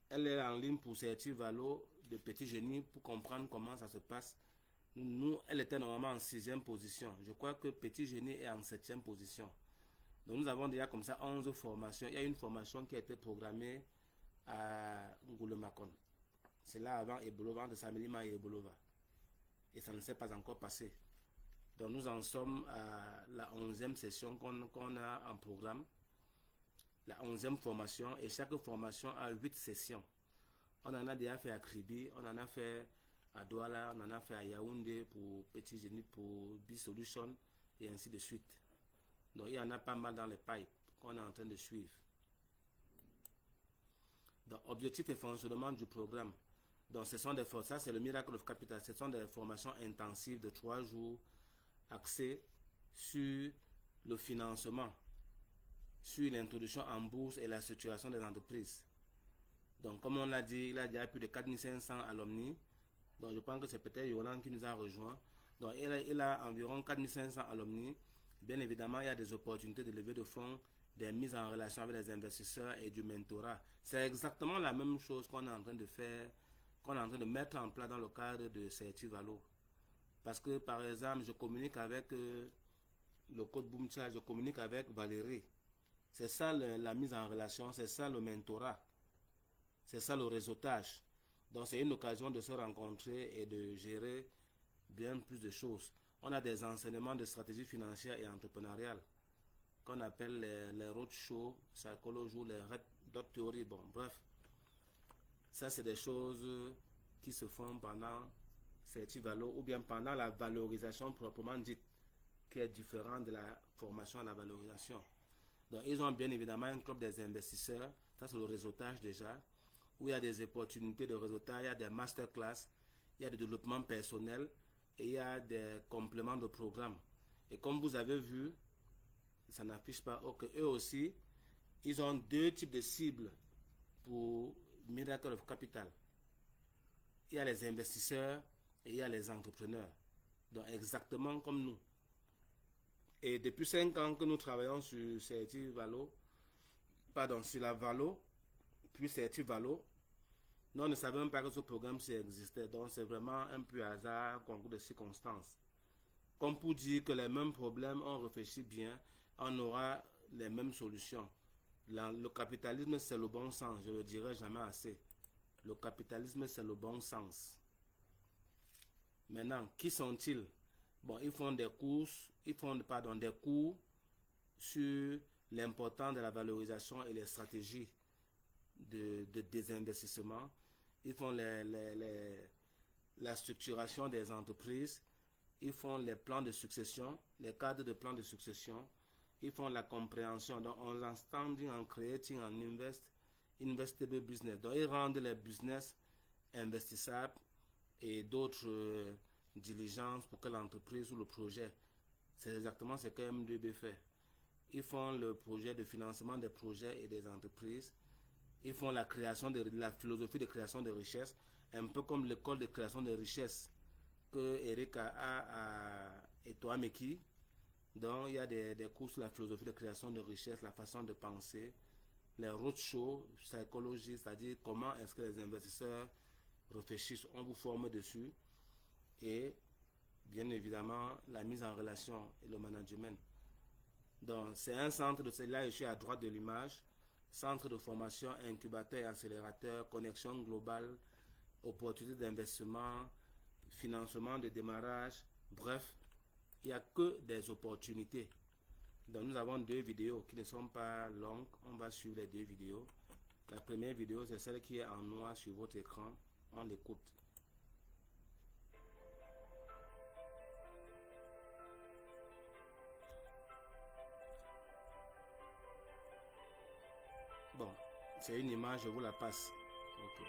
elle est en ligne pour Certivalo de Petit Génie pour comprendre comment ça se passe. Nous, elle était normalement en 6e position. Je crois que Petit Génie est en 7e position. Donc nous avons déjà comme ça 11 formations. Il y a une formation qui a été programmée à Ngoulemakon. C'est là avant Ebolova, de Samilima et Ebolova. Et ça ne s'est pas encore passé. Donc nous en sommes à la 11e session qu'on a en programme. La 11e formation. Et chaque formation a 8 sessions. On en a déjà fait à Kribi, on en a fait à Douala, on en a fait à Yaoundé pour Petit Génie, pour B-Solution et ainsi de suite. Donc il y en a pas mal dans les pipes qu'on est en train de suivre. Donc objectif et fonctionnement du programme. Donc ce sont des forces, ça c'est le Miracle of Capital, ce sont des formations intensives de 3 jours axées sur le financement, sur l'introduction en bourse et la structuration des entreprises. Donc comme on l'a dit, il y a déjà plus de 4500 alumni. Donc je pense que c'est peut-être Yolande qui nous a rejoint. Donc il a environ 4500 alumni. Bien évidemment, il y a des opportunités de levée de fonds, des mises en relation avec les investisseurs et du mentorat. C'est exactement la même chose qu'on est en train de faire, qu'on est en train de mettre en place dans le cadre de Certivalo. Parce que par exemple, je communique avec le code Boomcha, je communique avec Valérie. C'est ça la mise en relation, c'est ça le mentorat, c'est ça le réseautage. Donc c'est une occasion de se rencontrer et de gérer bien plus de choses. On a des enseignements de stratégie financière et entrepreneuriale qu'on appelle les roadshows, psychologie, les red dot theory. Bon, bref, ça c'est des choses qui se font pendant Certivalo ou bien pendant la valorisation proprement dite, qui est différente de la formation à la valorisation. Donc ils ont bien évidemment un club des investisseurs, ça c'est le réseautage déjà, où il y a des opportunités de réseautage, il y a des masterclass, il y a des développements personnels et il y a des compléments de programme. Et comme vous avez vu, ça n'affiche pas, eux aussi, ils ont 2 types de cibles pour Miracle of Capital. Il y a les investisseurs et il y a les entrepreneurs. Donc exactement comme nous. Et depuis 5 ans que nous travaillons sur Certivalo, sur la Valo, puis Certivalo, nous on ne savons même pas que ce programme existait. Donc c'est vraiment un peu hasard, concours de circonstances. Comme pour dire que les mêmes problèmes, on réfléchit bien, on aura les mêmes solutions. Le capitalisme, c'est le bon sens, je ne le dirai jamais assez. Le capitalisme, c'est le bon sens. Maintenant, qui sont-ils? Bon, ils font des courses, des cours sur l'importance de la valorisation et les stratégies de désinvestissement. Ils font la structuration des entreprises. Ils font les plans de succession, les cadres de plans de succession. Ils font la compréhension. Donc, on understanding and creating an investable business. Donc, ils rendent les business investissables et d'autres diligences pour que l'entreprise ou le projet. C'est exactement ce que M2B fait. Ils font le projet de financement des projets et des entreprises. Ils font la philosophie de création de richesses, un peu comme l'école de création de richesses que Eric a à Etoameki. Donc, il y a des cours sur la philosophie de création de richesses, la façon de penser, les roadshows, psychologie, c'est-à-dire comment est-ce que les investisseurs réfléchissent, on vous forme dessus. Et bien évidemment, la mise en relation et le management. Donc, c'est un centre de cela, je suis à droite de l'image. Centre de formation, incubateur et accélérateur, connexion globale, opportunité d'investissement, financement de démarrage, bref, il n'y a que des opportunités. Donc nous avons 2 vidéos qui ne sont pas longues, on va suivre les 2 vidéos. La première vidéo, c'est celle qui est en noir sur votre écran, on l'écoute. Bon, c'est une image, je vous la passe. Ok.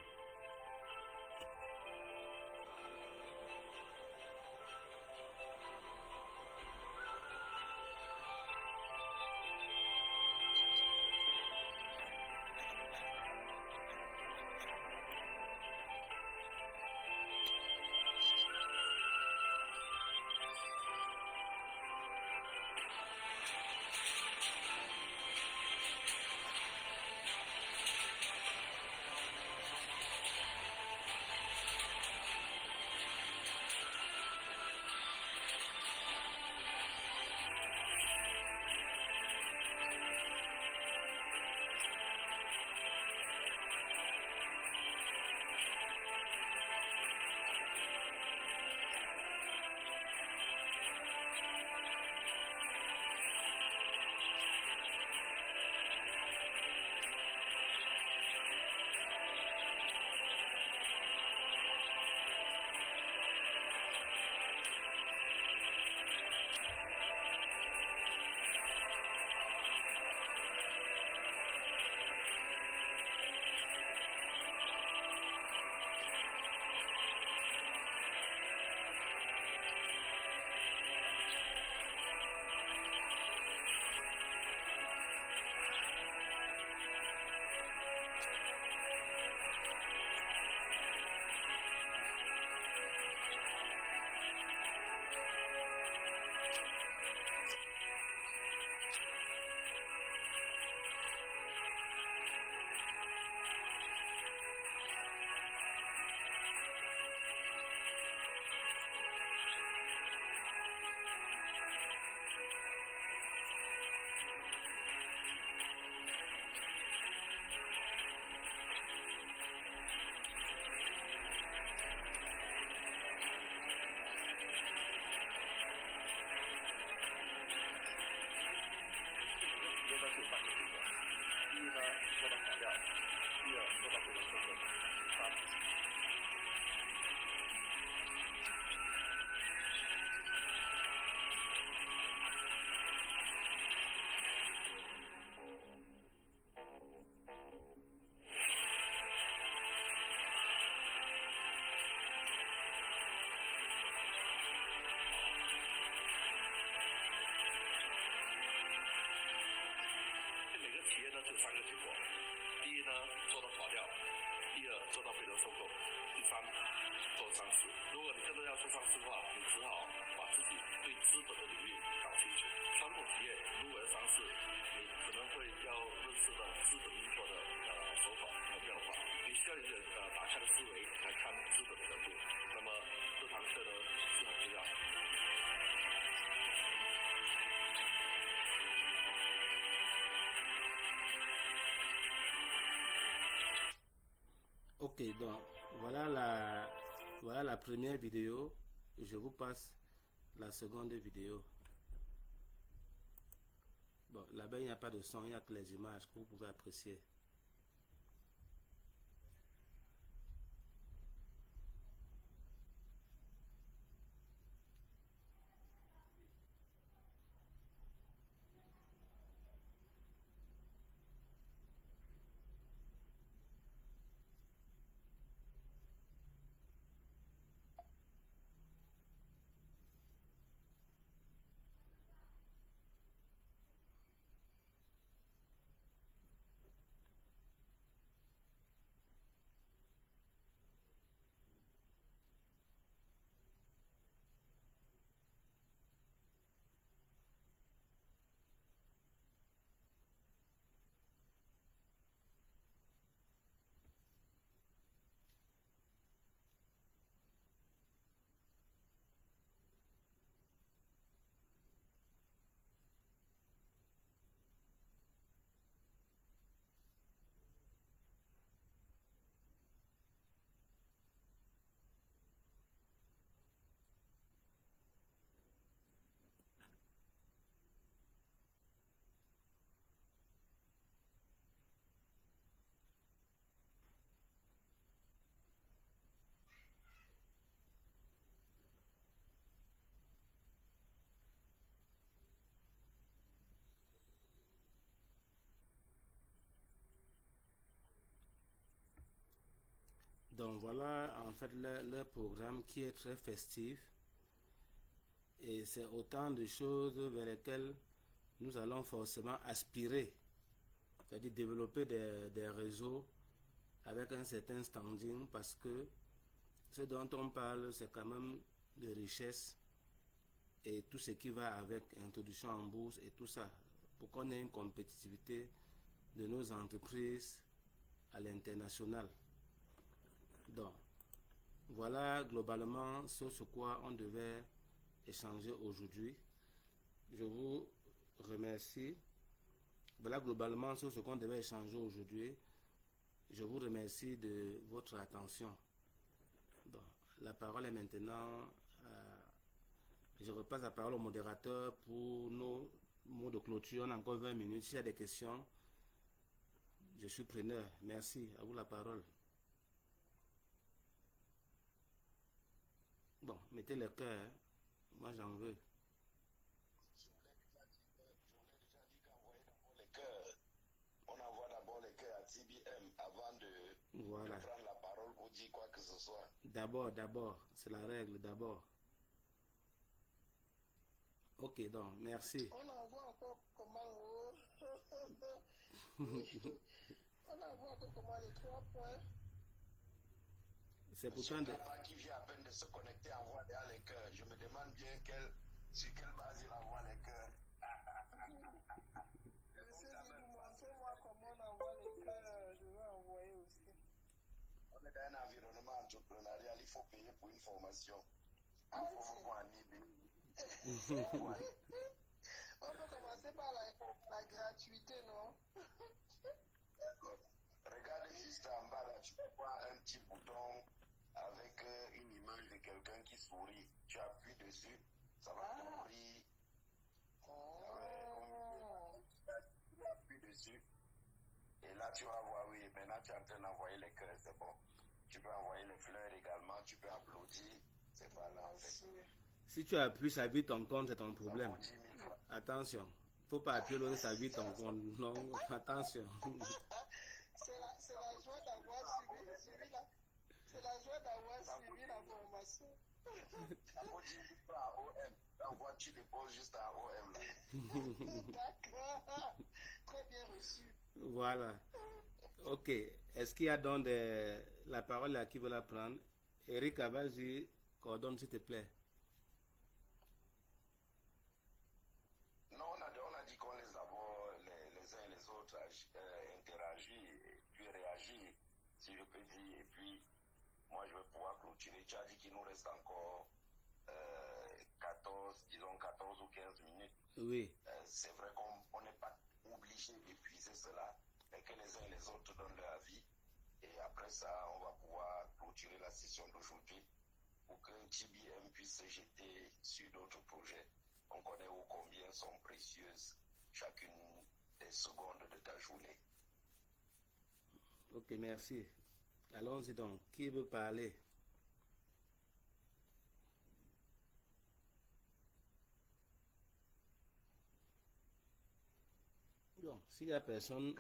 企业呢就有3个结果：第一呢，做到垮掉；第二，做到被人收购；第三，做上市。如果你真的要做上市的话，你只好把自己对资本的领域搞清楚。传统企业如果要上市，你可能会要认识到资本运作的手法和变化，你需要一个打开的思维来看资本的角度。那么这堂课呢是很重要的。Ok, donc voilà la première vidéo. Je vous passe la seconde vidéo. Bon, là-bas il n'y a pas de son, il n'y a que les images que vous pouvez apprécier. Donc voilà en fait le programme qui est très festif et c'est autant de choses vers lesquelles nous allons forcément aspirer, c'est-à-dire développer des réseaux avec un certain standing parce que ce dont on parle c'est quand même de richesse et tout ce qui va avec introduction en bourse et tout ça pour qu'on ait une compétitivité de nos entreprises à l'international. Donc, voilà globalement ce sur quoi on devait échanger aujourd'hui. Je vous remercie. Voilà globalement ce sur quoi on devait échanger aujourd'hui. Je vous remercie de votre attention. Donc, la parole est maintenant... je repasse la parole au modérateur pour nos mots de clôture. On a encore 20 minutes. S'il y a des questions, je suis preneur. Merci. À vous la parole. Bon, mettez le cœur, hein. Moi j'en veux. On envoie d'abord les cœurs à TBM avant de prendre la parole ou dire quoi que ce soit. D'abord, c'est la règle, d'abord. Ok, donc, merci. On envoie encore comment on envoie encore comment les 3 points. C'est pourtant qui vient à peine de se connecter envoie derrière les cœurs. Je me demande bien sur quelle base il envoie les cœurs. Monsieur dit, montrez-moi comment on envoie les cœurs. Je vais envoyer aussi. On est dans un environnement entrepreneurial, il faut payer pour une formation. Ah, il faut voir un IB. On peut commencer par la gratuité, non? Regarde juste en bas là, tu vois un petit bouton avec une image de quelqu'un qui sourit. Tu appuies dessus, ça va t'ouvrir. Tu appuies dessus. Et là, tu vas voir, oui, maintenant tu es en train d'envoyer les cœurs, c'est bon. Tu peux envoyer les fleurs également, tu peux applaudir. C'est pas là, en fait. Si tu appuies, ça vide ton compte, c'est ton problème. Attention. Faut pas appuyer l'autre, ça vide ton compte. Non, attention. C'est la joie d'avoir suivi la... C'est la joie d'avoir suivi la formation. Envoie, tu déposes juste à OM là. D'accord. Très bien reçu. Voilà. Ok. Est-ce qu'il y a donc la parole à qui veut la prendre? Eric, vas-y, coordonne s'il te plaît. Non, on a dit qu'on les a les uns et les autres interagi et puis réagi, si je peux dire. Et puis, moi, je vais pouvoir clôturer. Tu as dit qu'il nous reste encore 14 ou 15 minutes. Oui. C'est vrai qu'on n'est pas obligé d'épuiser cela, mais que les uns et les autres donnent leur avis. Et après ça, on va pouvoir clôturer la session d'aujourd'hui pour que TBM puisse se jeter sur d'autres projets. On connaît ô combien sont précieuses chacune des secondes de ta journée. Ok, merci. Allons-y donc. Qui veut parler? Bon, s'il n'y a personne...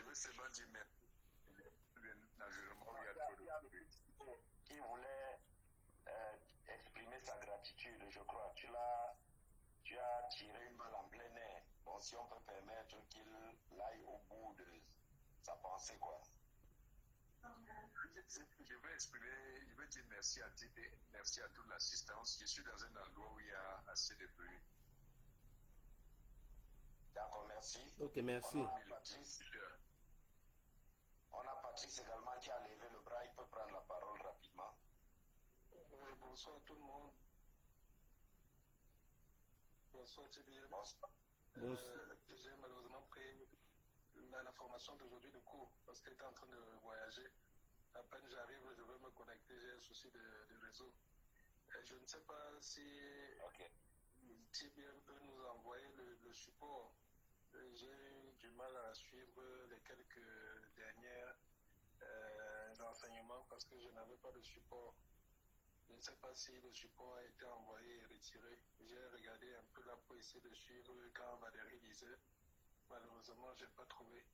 Qui voulait exprimer sa gratitude, je crois. Tu as tiré une balle en plein air. Bon, si on peut permettre qu'il aille au bout de sa pensée, quoi. Je vais dire merci à toute l'assistance. Je suis dans un endroit où il y a assez de bruit. D'accord, merci. Ok, merci. On a Patrice également qui a levé le bras. Il peut prendre la parole rapidement. Bonsoir tout le monde. Bonsoir TBM. Bonsoir. J'ai malheureusement pris la formation d'aujourd'hui de cours parce qu'elle était en train de voyager. À peine j'arrive, je veux me connecter, j'ai un souci de réseau. Je ne sais pas si TBM peut nous envoyer le support. J'ai eu du mal à suivre les quelques derniers enseignements parce que je n'avais pas de support. Je ne sais pas si le support a été envoyé et retiré. J'ai regardé un peu là pour essayer de suivre quand Valérie disait. Malheureusement, je n'ai pas trouvé.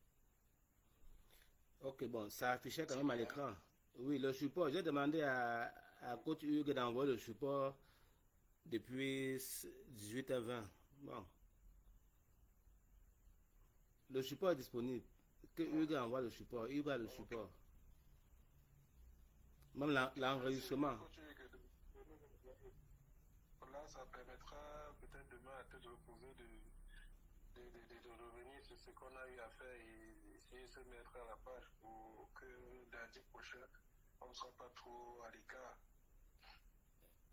Ok, bon, ça affichait quand même à l'écran. Oui, le support. J'ai demandé à coach Hugues d'envoyer le support depuis 18h20. Bon. Le support est disponible. Que Hugues envoie le support. Hugues a le support. Même l'enregistrement. Là, ça permettra peut-être demain à tête reposée de revenir sur ce qu'on a eu à faire et essayer de se mettre à la page pour que lundi prochain, on ne soit pas trop à l'écart.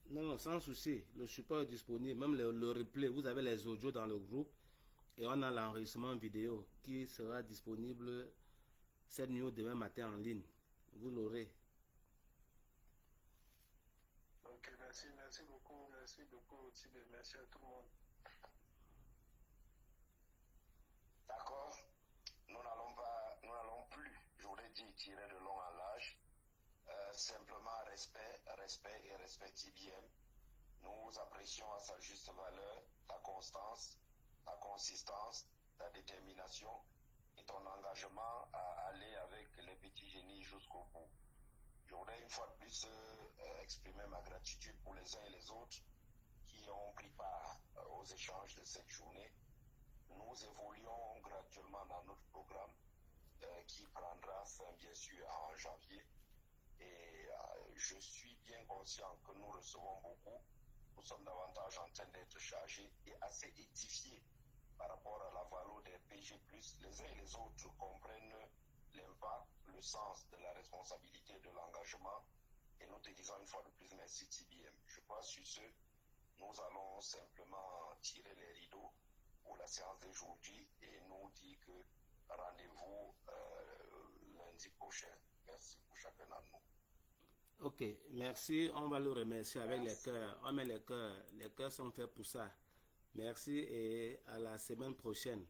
Non, sans souci. Le support est disponible. Même le replay, vous avez les audios dans le groupe. Et on a l'enregistrement vidéo qui sera disponible cette nuit ou demain matin en ligne. Vous l'aurez. Ok, merci beaucoup Tibé, merci à tout le monde. D'accord. Nous n'allons plus, je voulais dire, tirer de long en large. Simplement respect TBM. Nous apprécions à sa juste valeur ta constance, ta consistance, ta détermination et ton engagement à aller avec les petits génies jusqu'au bout. Je voudrais une fois de plus exprimer ma gratitude pour les uns et les autres qui ont pris part aux échanges de cette journée. Nous évoluons graduellement dans notre programme qui prendra fin bien sûr en janvier. Et je suis bien conscient que nous recevons beaucoup. Nous sommes davantage en train d'être chargés et assez édifiés par rapport à la valeur des PG+. Les uns et les autres comprennent l'impact, le sens de la responsabilité, de l'engagement. Et nous te disons une fois de plus merci TBM. Je crois sur ce, nous allons simplement tirer les rideaux pour la séance d'aujourd'hui et nous dire que rendez-vous lundi prochain. Merci pour chacun d'entre nous. Ok, merci. On va le remercier avec les cœurs. On met les cœurs. Les cœurs sont faits pour ça. Merci et à la semaine prochaine.